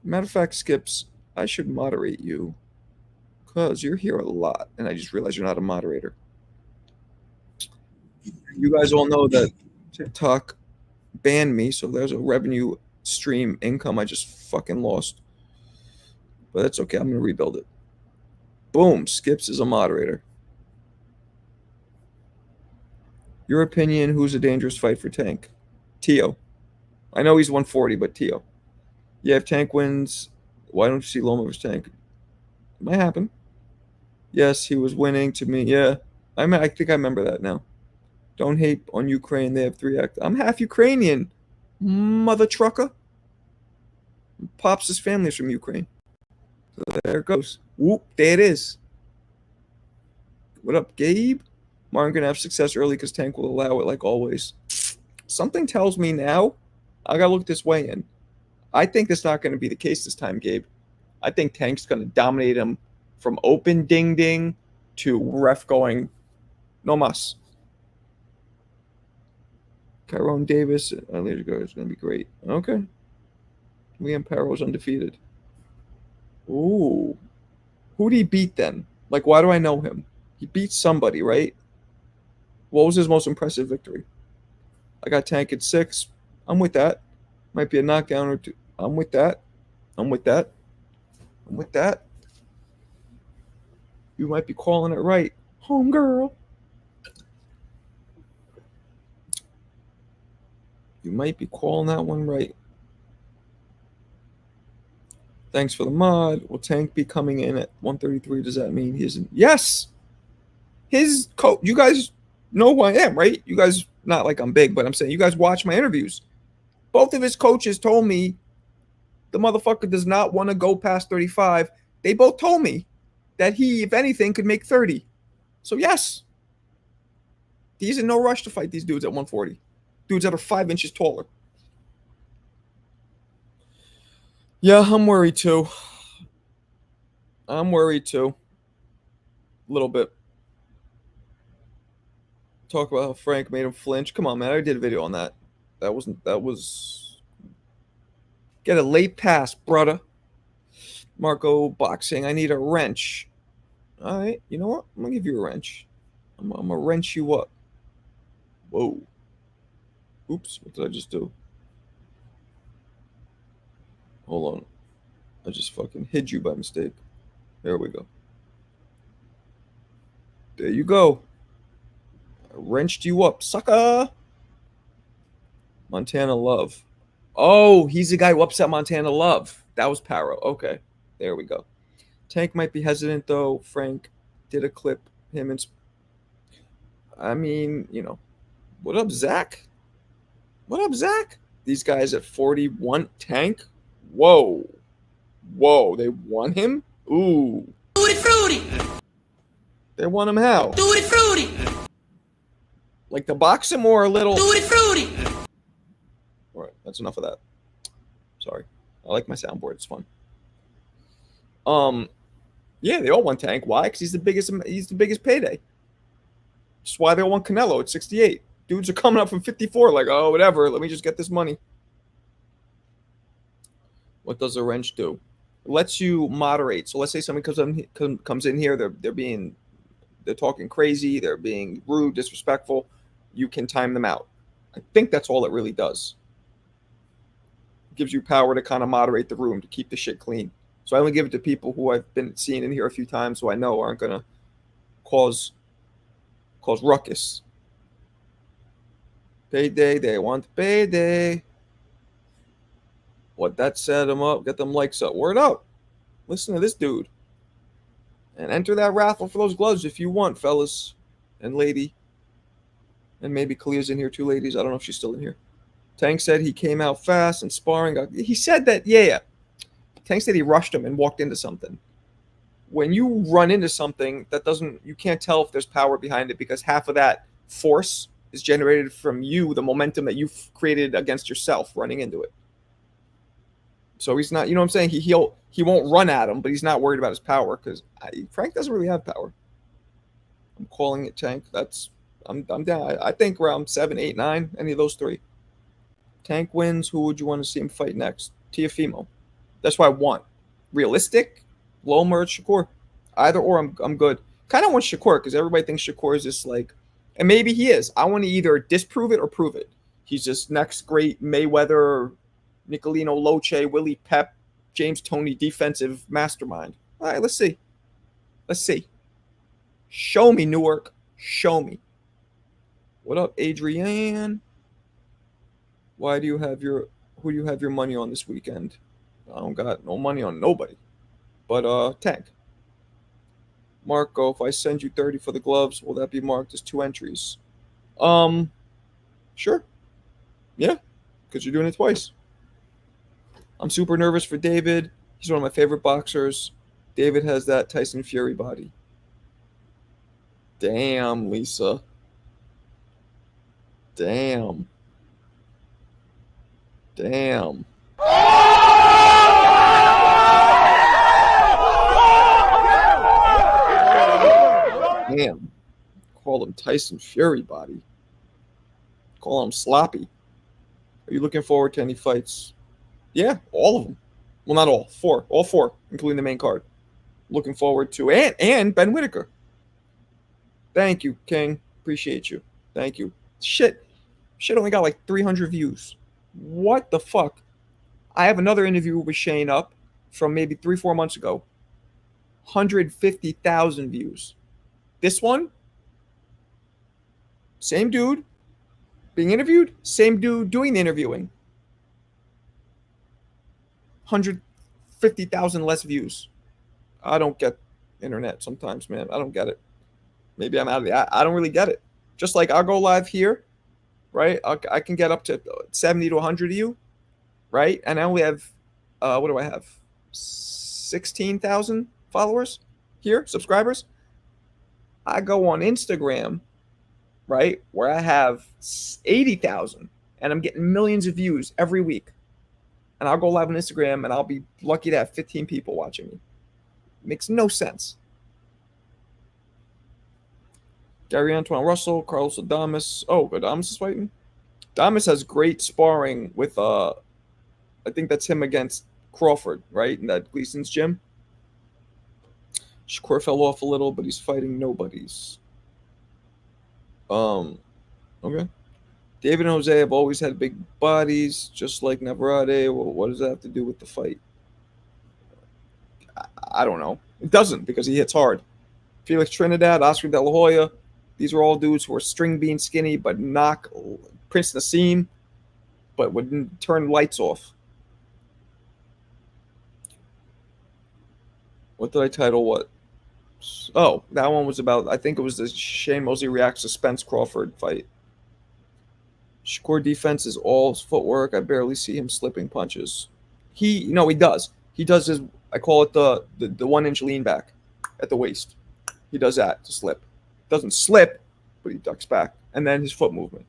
Matter of fact, Skips, I should moderate you because you're here a lot, and I just realized you're not a moderator. You guys all know that TikTok banned me, so there's a revenue stream income I just fucking lost. But that's okay. I'm going to rebuild it. Boom. Skips is a moderator. Your opinion, who's a dangerous fight for Tank? Tio. I know he's 140, but Tio. Yeah, if Tank wins, why don't you see Loma versus Tank? It might happen. Yes, he was winning to me. Yeah, I think I remember that now. Don't hate on Ukraine. They have 3 actors. I'm half Ukrainian, mother trucker. Pops' family's from Ukraine. So there it goes. Whoop, there it is. What up, Gabe? Martin gonna have success early because Tank will allow it like always. Something tells me now, I gotta look this way in. I think that's not gonna be the case this time, Gabe. I think Tank's gonna dominate him from open ding ding to ref going no mas. Kyron Davis, later go is gonna be great. Okay. Liam Paro's undefeated. Ooh. Who did he beat then? Like, why do I know him? He beat somebody, right? What was his most impressive victory? I got Tank at 6. I'm with that. Might be a knockdown or 2. I'm with that. I'm with that. I'm with that. You might be calling it right. Homegirl. You might be calling that one right. Thanks for the mod. Will Tank be coming in at 133? Does that mean he isn't? Yes! His coach, you guys know who I am, right? You guys, not like I'm big, but I'm saying you guys watch my interviews. Both of his coaches told me the motherfucker does not want to go past 35. They both told me that he, if anything, could make 30. So, yes. He's in no rush to fight these dudes at 140. Dudes that are 5 inches taller. Yeah, I'm worried too. I'm worried too. A little bit. Talk about how Frank made him flinch. Come on, man. I did a video on that. That was get a late pass, brother. Marco boxing. I need a wrench. All right. You know what? I'm going to give you a wrench. I'm going to wrench you up. Whoa. Oops. What did I just do? Hold on. I just fucking hit you by mistake. There we go. There you go. I wrenched you up, sucker. Montana Love. Oh, he's the guy who upset Montana Love. That was Paro. Okay. There we go. Tank might be hesitant, though. Frank did a clip. Him and... I mean, you know. What up, Zach? What up, Zach? These guys at 41. Tank? Whoa. Whoa. They won him? Ooh. Tutti frutti! They won him how? Tutti frutti! Like to box him or a little... Tutti frutti! All right. That's enough of that. Sorry. I like my soundboard. It's fun. Yeah, they all want Tank. Why? Because he's the biggest payday. That's why they all want Canelo at 68. Dudes are coming up from 54 like, oh, whatever. Let me just get this money. What does a wrench do? It lets you moderate. So let's say somebody comes in here, they're talking crazy, they're being rude, disrespectful. You can time them out. I think that's all it really does. It gives you power to kind of moderate the room, to keep the shit clean. So I only give it to people who I've been seeing in here a few times, who I know aren't gonna cause ruckus. Payday, they want payday. What that set them up, get them likes up. Word up. Listen to this dude. And enter that raffle for those gloves if you want, fellas and lady. And maybe Kalia's in here too, ladies. I don't know if she's still in here. Tank said he came out fast and sparring. He said that, yeah. Tank said he rushed him and walked into something. When you run into something, you can't tell if there's power behind it, because half of that force is generated from you, the momentum that you've created against yourself running into it. So he's not, you know what I'm saying? He won't run at him, but he's not worried about his power, because Frank doesn't really have power. I'm calling it, Tank. I'm down. I think round 7, 8, 9, any of those three. Tank wins. Who would you want to see him fight next? Tiafimo. That's what I want. Realistic, Loma or Shakur. Either or, I'm good. Kind of want Shakur, because everybody thinks Shakur is just like, and maybe he is. I want to either disprove it or prove it. He's just next great Mayweather, Nicolino Loche, Willie Pep, James Toney defensive mastermind. All right, let's see. Let's see. Show me, Newark. Show me. What up, Adrienne? Who do you have your money on this weekend? I don't got no money on nobody. But Tank. Marco, if I send you 30 for the gloves, will that be marked as 2 entries? Sure. Yeah, because you're doing it twice. I'm super nervous for David. He's one of my favorite boxers. David has that Tyson Fury body. Damn, Lisa. Damn. Damn. Damn. Call him Tyson Fury body. Call him sloppy. Are you looking forward to any fights? Yeah, all of them. Well, not all. 4. All 4, including the main card. Looking forward to and Ben Whitaker. Thank you, King. Appreciate you. Thank you. Shit only got like 300 views. What the fuck? I have another interview with Shane up from maybe 3-4 months ago. 150,000 views. This one, same dude being interviewed, same dude doing the interviewing. 150,000 less views. I don't get internet sometimes, man. I don't get it. Maybe I'm out of the. I don't really get it. Just like I'll go live here, right? I can get up to 70 to 100 of you, right? And I only have, what do I have? 16,000 followers here, subscribers. I go on Instagram, right, where I have 80,000, and I'm getting millions of views every week. And I'll go live on Instagram, and I'll be lucky to have 15 people watching me. It makes no sense. Gary Antoine Russell, Carlos Adames. Oh, Adames is fighting? Adames has great sparring with, I think that's him against Crawford, right, in that Gleason's gym. Shakur fell off a little, but he's fighting nobodies. Okay. David and Jose have always had big bodies, just like Navarrete. Well, what does that have to do with the fight? I don't know. It doesn't, because he hits hard. Felix Trinidad, Oscar De La Hoya. These are all dudes who are string bean skinny, but knock Prince Nassim, but would turn lights off. What did I title what? Oh, that one was about, I think it was the Shane Mosley reacts to Spence Crawford fight. Shakur defense is all his footwork. I barely see him slipping punches. He does. He does his, I call it the 1-inch lean back at the waist. He does that to slip. Doesn't slip, but he ducks back. And then his foot movement.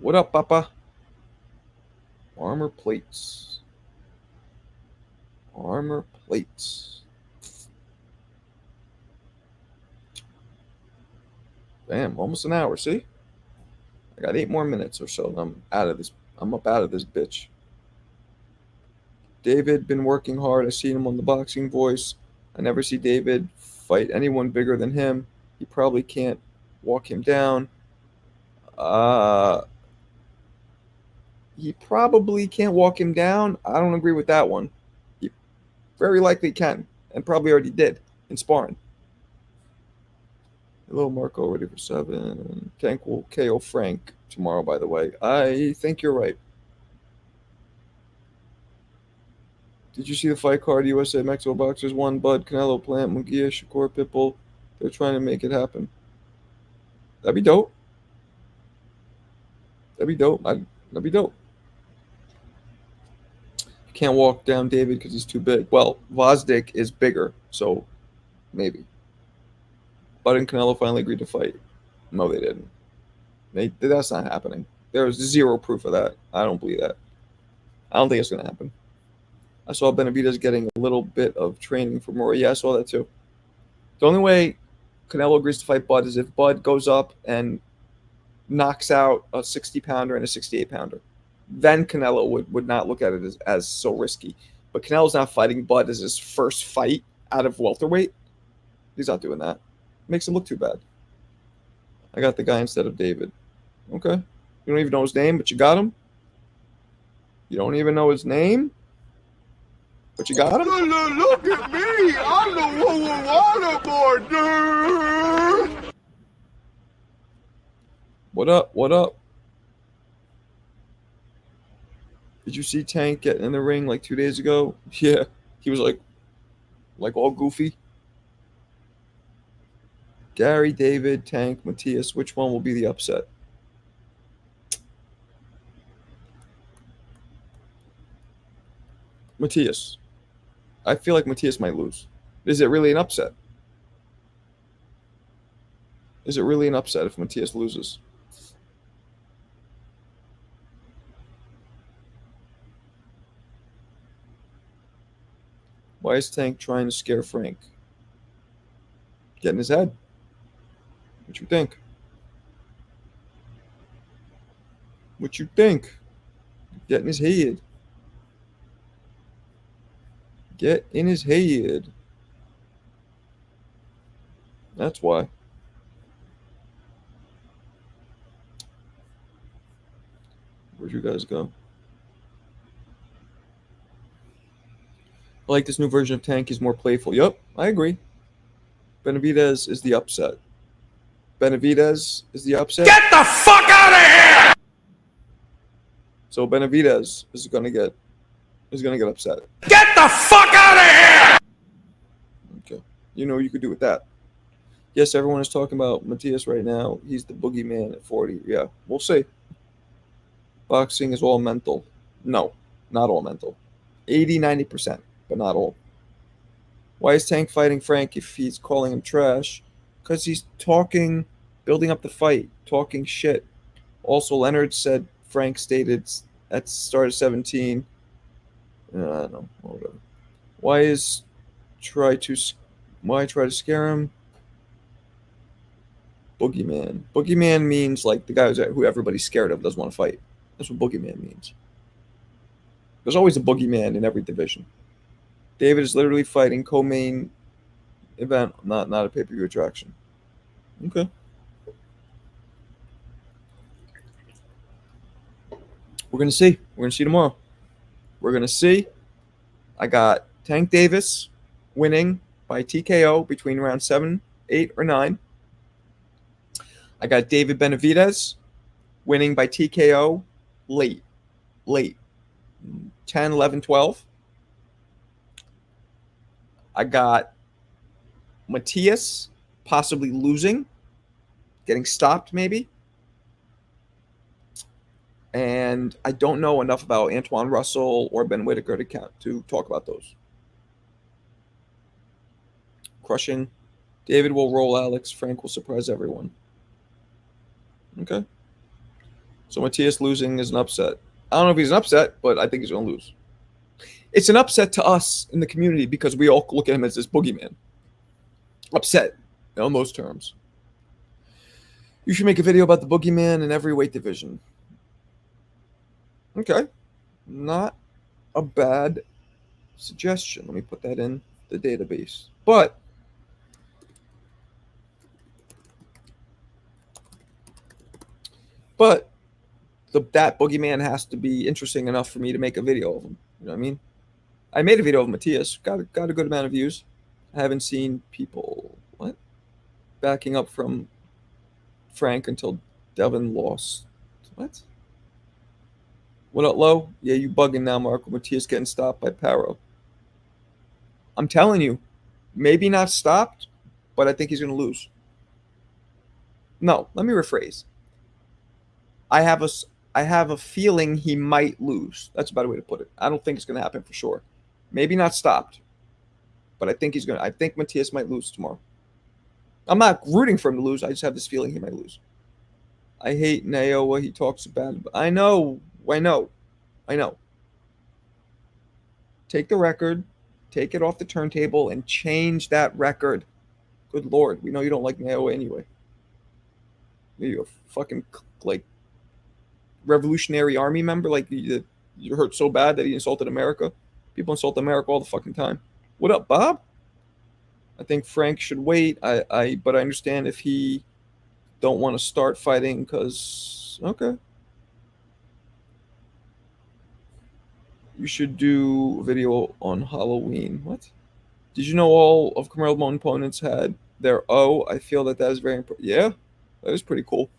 What up, Papa? Armor plates. Armor plates. Damn, almost an hour, see? I got 8 more minutes or so, and I'm out of this. I'm up out of this bitch. David been working hard. I seen him on the Boxing Voice. I never see David fight anyone bigger than him. He probably can't walk him down. He probably can't walk him down. I don't agree with that one. He very likely can, and probably already did in sparring. Hello, Marco, ready for 7. Tank will KO Frank tomorrow, by the way. I think you're right. Did you see the fight card? USA Mexico boxers won. Bud, Canelo, Plant, Munguia, Shakur, Pitbull. They're trying to make it happen. That'd be dope. That'd be dope. That'd be dope. Can't walk down David because he's too big. Well, Vosdick is bigger, so maybe. Bud and Canelo finally agreed to fight. No, they didn't. That's not happening. There's zero proof of that. I don't believe that. I don't think it's going to happen. I saw Benavidez getting a little bit of training from Rory. Yeah, I saw that too. The only way Canelo agrees to fight Bud is if Bud goes up and knocks out a 60-pounder and a 68-pounder. Then Canelo would not look at it as so risky. But Canelo's not fighting Bud as his first fight out of welterweight. He's not doing that. Makes him look too bad. I got the guy instead of David. Okay. You don't even know his name, but you got him? You don't even know his name? But you got him? Look at me! I'm the one with waterboard, dude! What up? What up? Did you see Tank getting in the ring like 2 days ago? Yeah. He was like all goofy. Gary, David, Tank, Matthias. Which one will be the upset? Matthias. I feel like Matthias might lose. Is it really an upset? Is it really an upset if Matthias loses? Why is Tank trying to scare Frank? Get in his head. What you think? What you think? Get in his head. Get in his head. That's why. Where'd you guys go? I like this new version of Tank. He's more playful. Yep, I agree. Benavidez is the upset. Benavidez is the upset. Get the fuck out of here! So Benavidez is gonna get upset. Get the fuck out of here! Okay. You know what you could do with that. Yes, everyone is talking about Matthias right now. He's the boogeyman at 40. Yeah, we'll see. Boxing is all mental. No, not all mental. 80, 90%, but not all. Why is Tank fighting Frank if he's calling him trash? Because he's talking, building up the fight, talking shit. Also, Leonard said Frank stated at the start of 17. I don't know. Whatever. Why try to scare him? Boogeyman. Boogeyman means like the guy who everybody's scared of doesn't want to fight. That's what boogeyman means. There's always a boogeyman in every division. David is literally fighting co-main event, not a pay-per-view attraction. Okay. We're gonna see. We're gonna see tomorrow. We're gonna see. I got Tank Davis winning by TKO between round 7, 8, or 9. I got David Benavidez winning by TKO late. 10, 11, 12. I got Matthias possibly losing, getting stopped maybe. And I don't know enough about Antoine Russell or Ben Whitaker to talk about those. Crushing. David will roll Alex. Frank will surprise everyone. Okay. So Matthias losing is an upset. I don't know if he's an upset, but I think he's going to lose. It's an upset to us in the community because we all look at him as this boogeyman. Upset on those terms. You should make a video about the boogeyman in every weight division. Okay. Not a bad suggestion. Let me put that in the database. But that boogeyman has to be interesting enough for me to make a video of him. You know what I mean? I made a video of Matthias, got a good amount of views. I haven't seen people backing up from Frank until Devin lost. What up, Low? Yeah, you bugging now, Marco. Matthias getting stopped by Paro. I'm telling you, maybe not stopped, but I think he's going to lose. No, let me rephrase. I have a feeling he might lose. That's a better way to put it. I don't think it's going to happen for sure. Maybe not stopped, but I think I think Matthias might lose tomorrow. I'm not rooting for him to lose. I just have this feeling he might lose. I hate Naoa. He talks about it. I know. Take the record, take it off the turntable, and change that record. Good Lord. We know you don't like Naoa anyway. You're a fucking, Revolutionary Army member? You hurt so bad that he insulted America? People insult America all the fucking time. What up, Bob? I think Frank should wait. But I understand if he don't want to start fighting because, okay. You should do a video on Halloween. What? Did you know all of Camaro Bone opponents had their O? I feel that is very important. Yeah, that is pretty cool.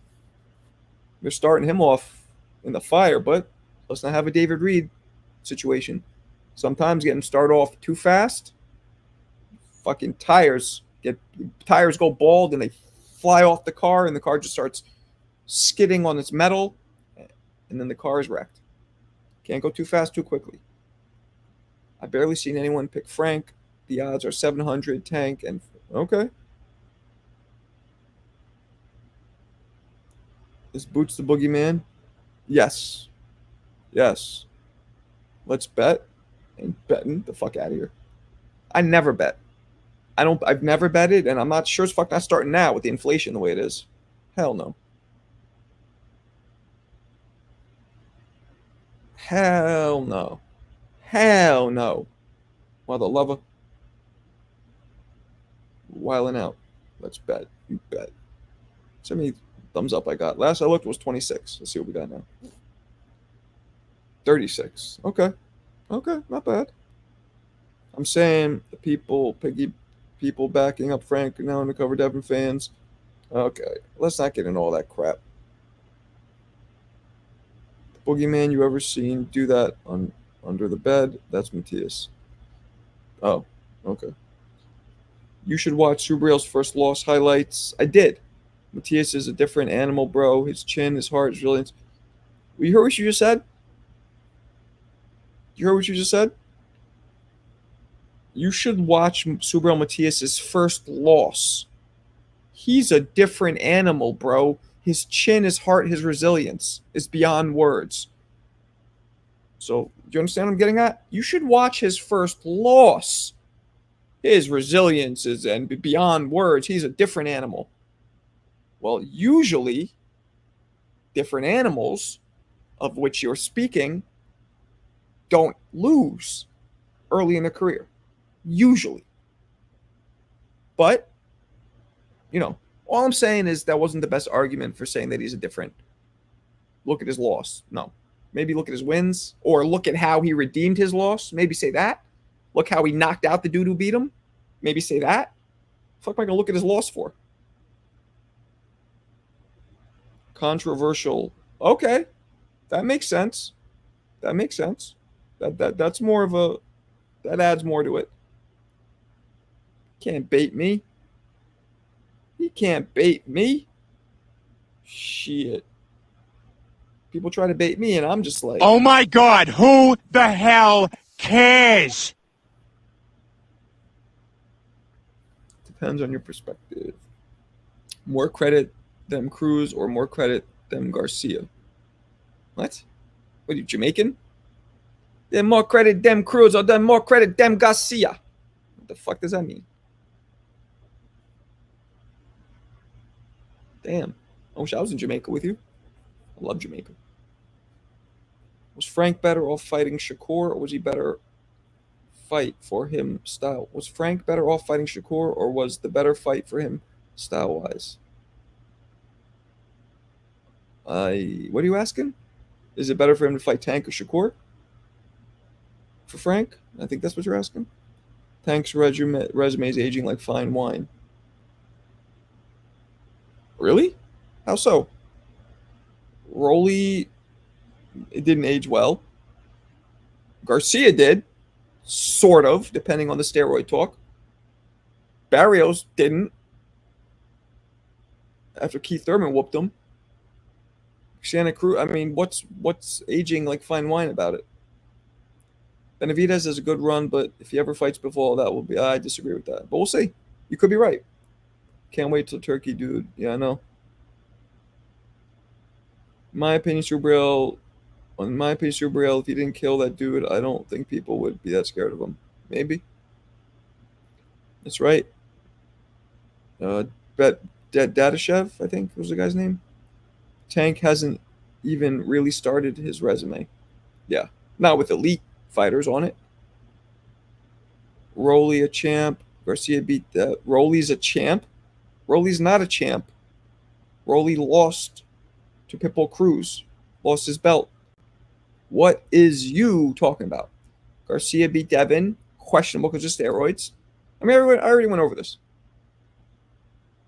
They're starting him off in the fire, but let's not have a David Reed situation. Sometimes getting started off too fast, fucking tires go bald and they fly off the car and the car just starts skidding on its metal and then the car is wrecked. Can't go too fast too quickly. I've barely seen anyone pick Frank. The odds are 700 Tank and okay. Is Boots the boogeyman? Yes. Let's bet. Ain't betting the fuck out of here. I never bet. I've never betted, and I'm not sure as fuck not starting now with the inflation the way it is. Hell no. Hell no. Mother lover. Wiling out. Let's bet. You bet. So many thumbs up I got. Last I looked was 26. Let's see what we got now. 36. Okay, not bad. I'm saying the people backing up Frank now undercover Devin fans. Okay, let's not get into all that crap. The boogeyman you ever seen do that under the bed? That's Matthias. Oh, okay. You should watch Subriel's first loss highlights. I did. Matthias is a different animal, bro. His chin, his heart, his resilience. You heard what you just said? You should watch Subriel Matthias' first loss. He's a different animal, bro. His chin, his heart, his resilience is beyond words. So, do you understand what I'm getting at? You should watch his first loss. His resilience is and beyond words. He's a different animal. Well, usually, different animals of which you're speaking don't lose early in their career. Usually. But, all I'm saying is that wasn't the best argument for saying that he's a different. Look at his loss. No. Maybe look at his wins or look at how he redeemed his loss. Maybe say that. Look how he knocked out the dude who beat him. Maybe say that. Fuck am I going to look at his loss for? Controversial. Okay. That makes sense. That's more of a, that adds more to it. Can't bait me. He can't bait me. Shit. People try to bait me and I'm just like, Oh my God, who the hell cares? depends on your perspective. More credit them Cruz or more credit them Garcia? What are you, Jamaican? Then more credit them Cruz or then more credit them Garcia? What the fuck does that mean? Damn. I wish I was in Jamaica with you. I love Jamaica. Was Frank better off fighting Shakur or was he better fight for him style? Was Frank better off fighting Shakur or was the better fight for him style-wise? What are you asking? Is it better for him to fight Tank or Shakur? For Frank? I think that's what you're asking. Tank's resume is aging like fine wine. Really? How so? Rolly, it didn't age well. Garcia did, sort of, depending on the steroid talk. Barrios didn't. After Keith Thurman whooped him. Santa Cruz, I mean, what's aging like fine wine about it? Benavidez has a good run, but if he ever fights before, that will be. I disagree with that, but we'll see. You could be right. Can't wait till Turkey, dude. Yeah, I know. In my opinion, Subriel, if he didn't kill that dude, I don't think people would be that scared of him. Maybe. That's right. Dadashev, I think was the guy's name. Tank hasn't even really started his resume. Yeah, not with elite fighters on it. Rolly a champ. Garcia beat that. Rolly's a champ. Rolly's not a champ. Rolly lost to Pitbull Cruz. Lost his belt. What is you talking about? Garcia beat Devin. Questionable because of steroids. I mean, I already went over this.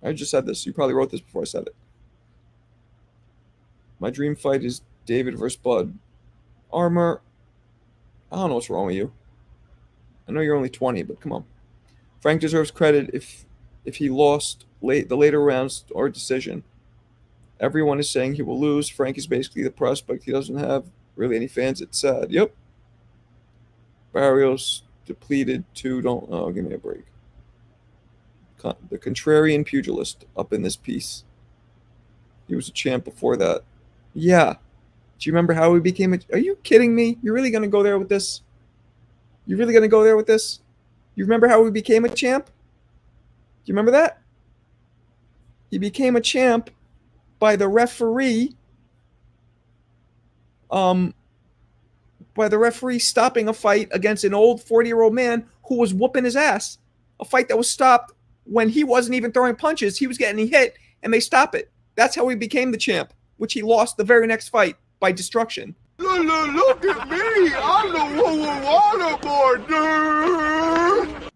I just said this. You probably wrote this before I said it. My dream fight is David versus Bud. Armor. I don't know what's wrong with you. I know you're only 20, but come on. Frank deserves credit if he lost the later rounds or decision. Everyone is saying he will lose. Frank is basically the prospect. He doesn't have really any fans. It's sad. Yep. Barrios depleted too. Give me a break. The contrarian pugilist up in this piece. He was a champ before that. Yeah. Do you remember how he became a... Are you kidding me? You're really going to go there with this? You're really going to go there with this? You remember how he became a champ? Do you remember that? He became a champ by the referee stopping a fight against an old 40-year-old man who was whooping his ass. A fight that was stopped when he wasn't even throwing punches. He was getting hit, and they stopped it. That's how he became the champ, which he lost the very next fight by destruction. Look at me! I'm the waterboard, dude!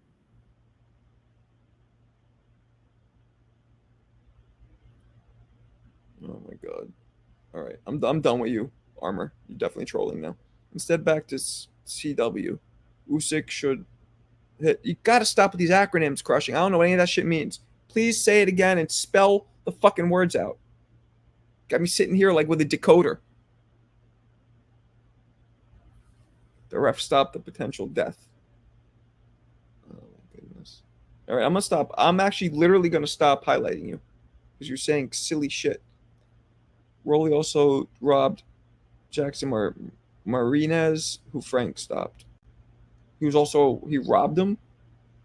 Oh my god. All right, I'm done with you, Armor. You're definitely trolling now. Instead, back to CW. Usyk should hit. You got to stop with these acronyms, Crushing. I don't know what any of that shit means. Please say it again and spell the fucking words out. Got me sitting here like with a decoder. The ref stopped the potential death. Oh my goodness. All right, I'm gonna stop. I'm actually literally gonna stop highlighting you because you're saying silly shit. Rolly also robbed Jackson Marinez, who Frank stopped. He robbed him?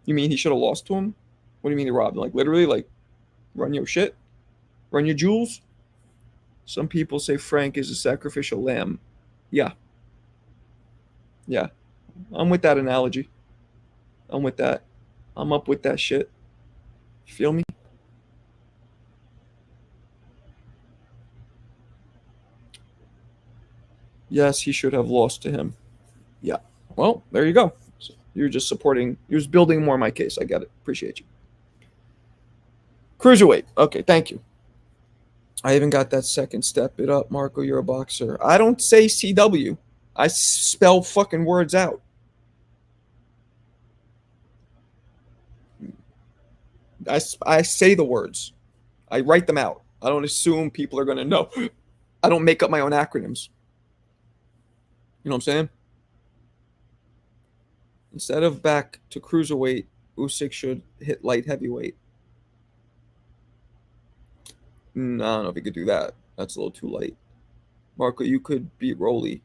You mean he should have lost to him? What do you mean he robbed him? Like literally, like run your shit? Run your jewels? Some people say Frank is a sacrificial lamb. Yeah. Yeah. I'm with that analogy. I'm with that. I'm up with that shit. Feel me? Yes, he should have lost to him. Yeah. Well, there you go. So you're just supporting, you're just building more of my case. I get it. Appreciate you. Cruiserweight. Okay, thank you. I even got that second step it up. Marco, you're a boxer. I don't say CW. I spell fucking words out. I say the words. I write them out. I don't assume people are going to know. I don't make up my own acronyms. You know what I'm saying? Instead of back to cruiserweight, Usyk should hit light heavyweight. I don't know if he could do that. That's a little too light. Marco, you could beat Rolly.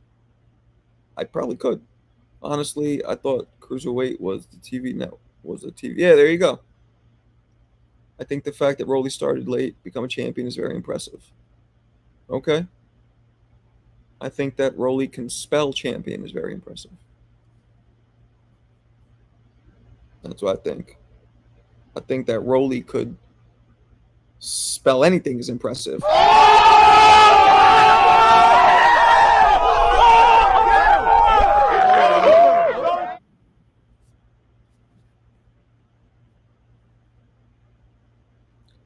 I probably could. Honestly, I thought cruiserweight was the TV network. Yeah, there you go. I think the fact that Rolly started late, become a champion, is very impressive. Okay. I think that Rolly can spell champion is very impressive. That's what I think. I think that Rolly could spell anything is impressive.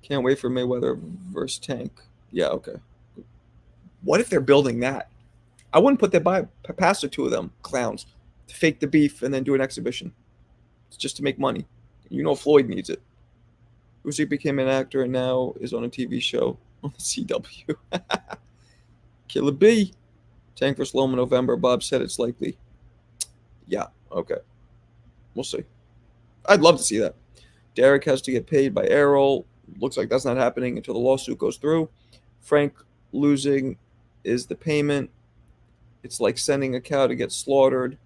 Can't wait for Mayweather versus Tank. Yeah, okay. What if they're building that? I wouldn't put that past the two of them clowns to fake the beef and then do an exhibition. It's just to make money. You know Floyd needs it. Usyk became an actor and now is on a TV show on the CW. Killer B. Tank vs. Loma November. Bob said it's likely. Yeah, okay. We'll see. I'd love to see that. Derek has to get paid by Errol. Looks like that's not happening until the lawsuit goes through. Frank losing is the payment. It's like sending a cow to get slaughtered.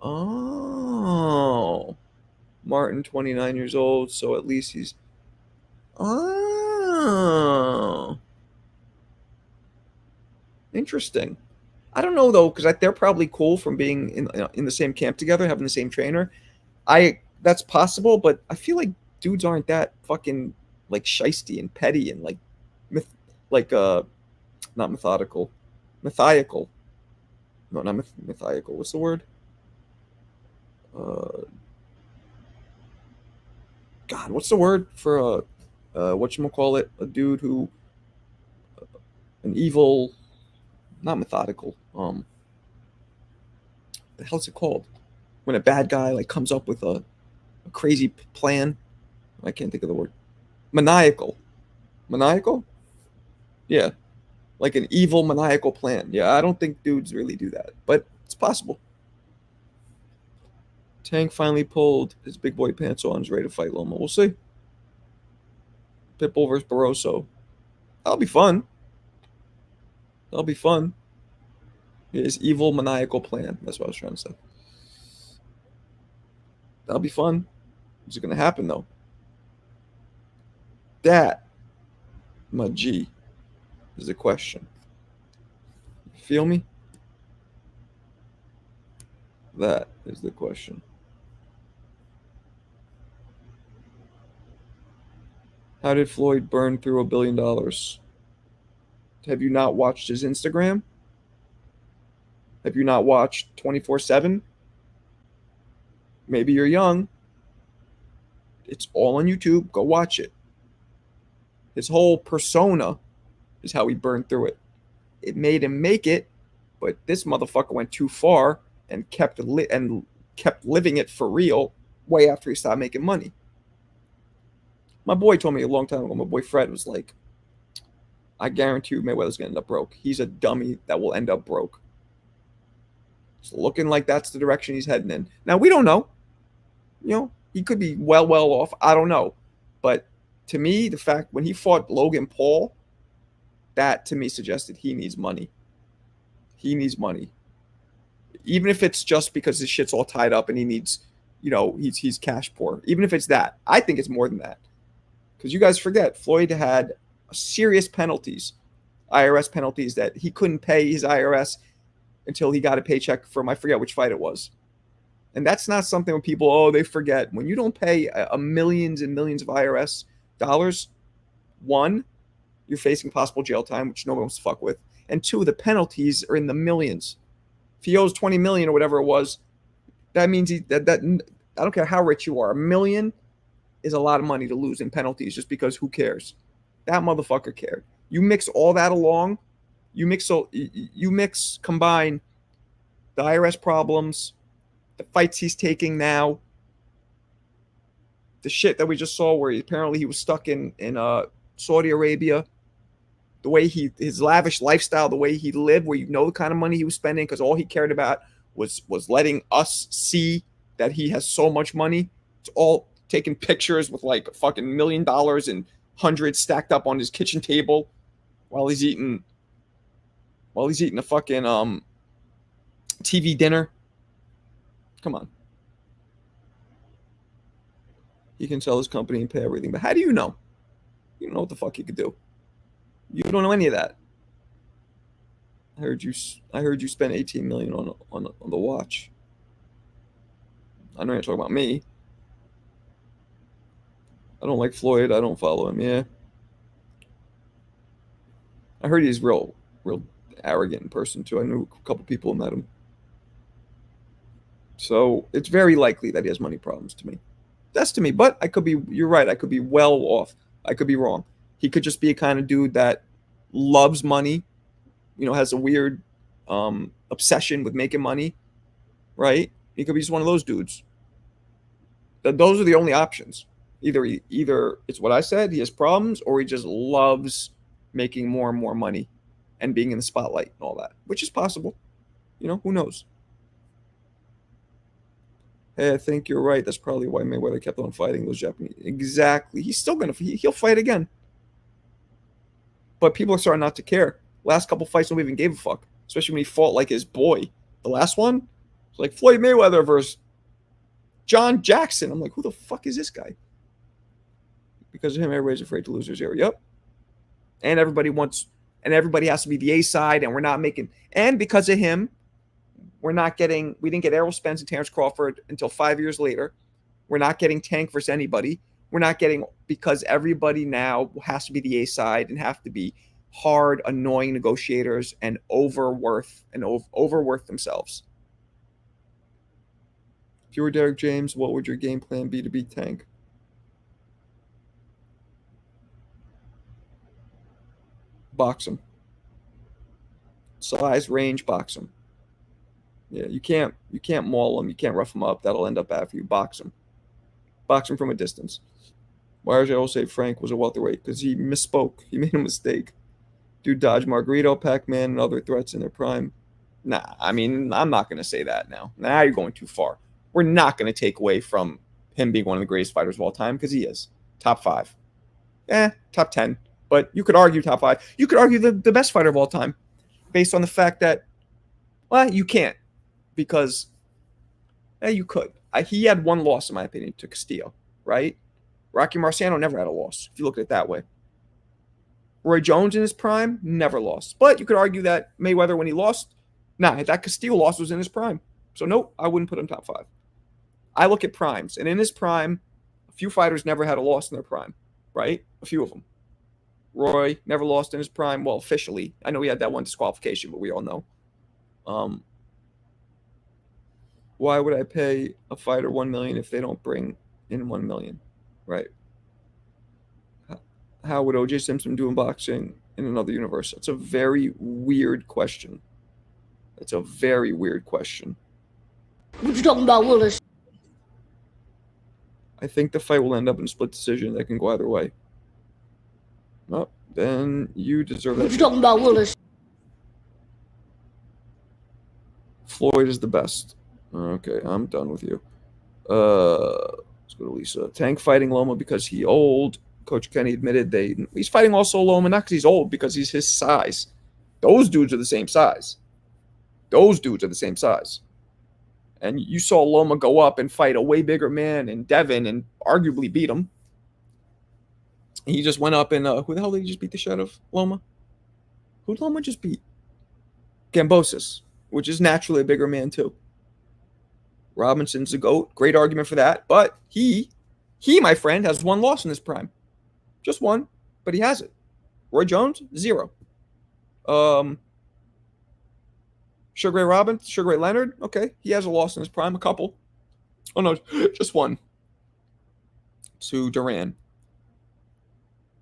Oh. Martin, 29 years old, so at least he's... Oh. Interesting. I don't know, though, because they're probably cool from being in the same camp together, having the same trainer. That's possible, but I feel like dudes aren't that fucking, like, shisty and petty and, like, not methodical. Methiacal. No, not methiacal. What's the word? God, what's the word for whatchamacallit? A dude who an evil, not methodical. The hell's it called? When a bad guy like comes up with a crazy plan. I can't think of the word. Maniacal. Maniacal? Yeah. Like an evil maniacal plan. Yeah, I don't think dudes really do that, but it's possible. Tank finally pulled his big boy pants on, is ready to fight Loma. We'll see. Pitbull versus Barroso. That'll be fun. That'll be fun. His evil maniacal plan. That's what I was trying to say. That'll be fun. Is it going to happen, though? That, my G, is the question. You feel me? That is the question. How did Floyd burn through $1 billion? Have you not watched his Instagram? Have you not watched 24/7? Maybe you're young. It's all on YouTube. Go watch it. His whole persona is how he burned through it. It made him make it, but this motherfucker went too far and kept living it for real way after he started making money. My boy told me a long time ago, my boy Fred was like, I guarantee you Mayweather's going to end up broke. He's a dummy that will end up broke. It's looking like that's the direction he's heading in. Now, we don't know. You know, he could be well off. I don't know. But to me, the fact when he fought Logan Paul, that to me suggested he needs money. He needs money. Even if it's just because his shit's all tied up and he needs, you know, he's cash poor. Even if it's that. I think it's more than that. Because you guys forget, Floyd had serious penalties, IRS penalties that he couldn't pay his IRS until he got a paycheck from, I forget which fight it was. And that's not something when people, they forget. When you don't pay millions and millions of IRS dollars, one, you're facing possible jail time, which no one wants to fuck with. And two, the penalties are in the millions. If he owes 20 million or whatever it was, that means I don't care how rich you are, $1 million is a lot of money to lose in penalties just because who cares? That motherfucker cared. You mix all that along, combine the IRS problems, the fights he's taking now, the shit that we just saw where apparently he was stuck in Saudi Arabia, the way his lavish lifestyle, the way he lived, where you know the kind of money he was spending because all he cared about was letting us see that he has so much money. It's all taking pictures with like fucking $1 million and hundreds stacked up on his kitchen table while he's eating a fucking TV dinner. Come on. He can sell his company and pay everything. But how do you know? You don't know what the fuck he could do. You don't know any of that. I heard you spent $18 million on the watch. I know you're talking about me. I don't like Floyd. I don't follow him. Yeah. I heard he's real arrogant in person too. I knew a couple people who met him. So it's very likely that he has money problems to me. That's to me. But I could be. You're right. I could be well off. I could be wrong. He could just be a kind of dude that loves money. Has a weird obsession with making money. Right? He could be just one of those dudes. Those are the only options. Either it's what I said, he has problems, or he just loves making more and more money and being in the spotlight and all that, which is possible. Who knows? Hey, I think you're right. That's probably why Mayweather kept on fighting those Japanese. Exactly. He's still he'll fight again. But people are starting not to care. Last couple fights, nobody even gave a fuck. Especially when he fought like his boy. The last one was like Floyd Mayweather versus John Jackson. I'm like, who the fuck is this guy? Because of him, everybody's afraid to lose their zero. Yep. And everybody has to be the A side, and we're not making. And because of him, we didn't get Errol Spence and Terrence Crawford until 5 years later. We're not getting Tank versus anybody. We're not getting, because everybody now has to be the A side and have to be hard, annoying negotiators and overworth themselves. If you were Derek James, what would your game plan be to beat Tank? Box him. Size, range, box him. Yeah, you can't maul him. You can't rough him up. That'll end up bad for you. Box him. Box him from a distance. Why did I always say Frank was a welterweight? Because he misspoke. He made a mistake. Dude dodge Margarito, Pac-Man, and other threats in their prime. Nah, I mean, I'm not going to say that now. Now you're going too far. We're not going to take away from him being one of the greatest fighters of all time, because he is. Top 5. Top 10. But you could argue top 5. You could argue the best fighter of all time based on the fact that, well, you can't, because you could. He had one loss, in my opinion, to Castillo, right? Rocky Marciano never had a loss, if you look at it that way. Roy Jones in his prime, never lost. But you could argue that Mayweather, when he lost, that Castillo loss was in his prime. So, nope, I wouldn't put him top 5. I look at primes, and in his prime, a few fighters never had a loss in their prime, right? A few of them. Roy never lost in his prime. Well, officially. I know he had that one disqualification, but we all know. Why would I pay a fighter $1 million if they don't bring in $1 million? Right. How would O.J. Simpson do in boxing in another universe? That's a very weird question. That's a very weird question. What you talking about, Willis? I think the fight will end up in a split decision that can go either way. Well, then you deserve that. What you talking about, Willis? Floyd is the best. Okay, I'm done with you. Let's go to Lisa. Tank fighting Loma because he old. Coach Kenny admitted he's fighting also Loma, not because he's old, because he's his size. Those dudes are the same size. And you saw Loma go up and fight a way bigger man in Devin and arguably beat him. He just went up and who the hell did he just beat the shit out of? Loma? Who did Loma just beat? Gambosis, which is naturally a bigger man too. Robinson's a GOAT. Great argument for that. But he, my friend, has one loss in his prime. Just one, but he has it. Roy Jones, 0. Sugar Ray Leonard, okay. He has a loss in his prime, a couple. Oh, no, just one. To Duran.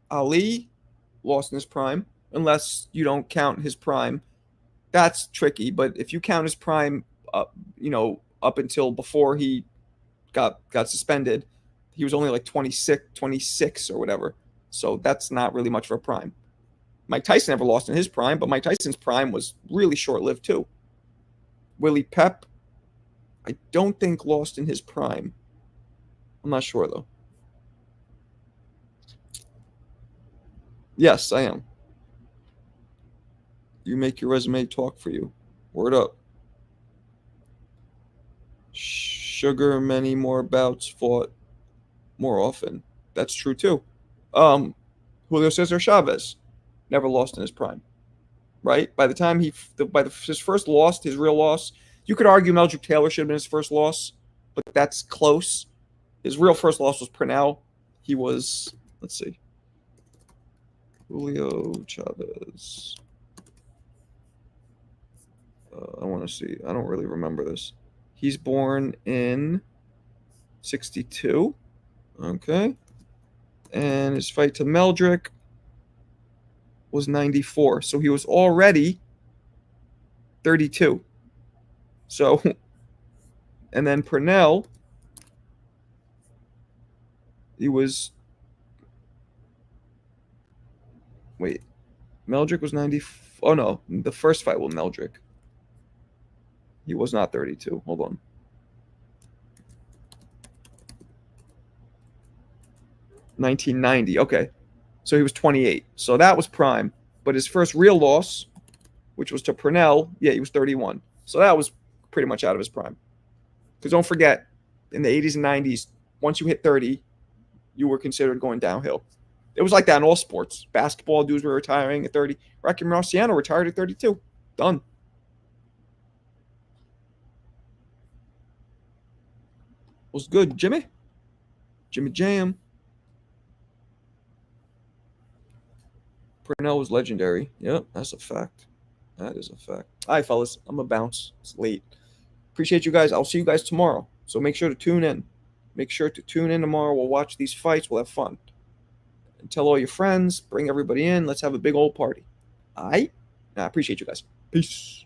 Ali lost in his prime, unless you don't count his prime. That's tricky, but if you count his prime, up until before he got suspended, he was only like 26 or whatever. So that's not really much of a prime. Mike Tyson never lost in his prime, but Mike Tyson's prime was really short-lived too. Willie Pep, I don't think lost in his prime. I'm not sure though. Yes, I am. You make your resume talk for you. Word up. Sugar, many more bouts, fought more often. That's true too. Julio Cesar Chavez never lost in his prime, right? By the time his first loss, his real loss, you could argue Meldrick Taylor should have been his first loss, but that's close. His real first loss was Pernell. He was, let's see, Julio Chavez. I want to see. I don't really remember this. He's born in 62. Okay. And his fight to Meldrick was 94. So he was already 32. So, and then Purnell, he was, wait, Meldrick was 90. Oh, no, the first fight with Meldrick. He was not 32. Hold on. $1990. Okay. So he was 28. So that was prime. But his first real loss, which was to Purnell, yeah, he was 31. So that was pretty much out of his prime. Because don't forget, in the 80s and 90s, once you hit 30, you were considered going downhill. It was like that in all sports. Basketball dudes were retiring at 30. Rocky Marciano retired at 32. Done. Was good, Jimmy? Jimmy Jam. Purnell was legendary. Yep, that's a fact. That is a fact. All right, fellas, I'm going to bounce. It's late. Appreciate you guys. I'll see you guys tomorrow. So make sure to tune in. Make sure to tune in tomorrow. We'll watch these fights. We'll have fun. And tell all your friends. Bring everybody in. Let's have a big old party. All right? I appreciate you guys. Peace.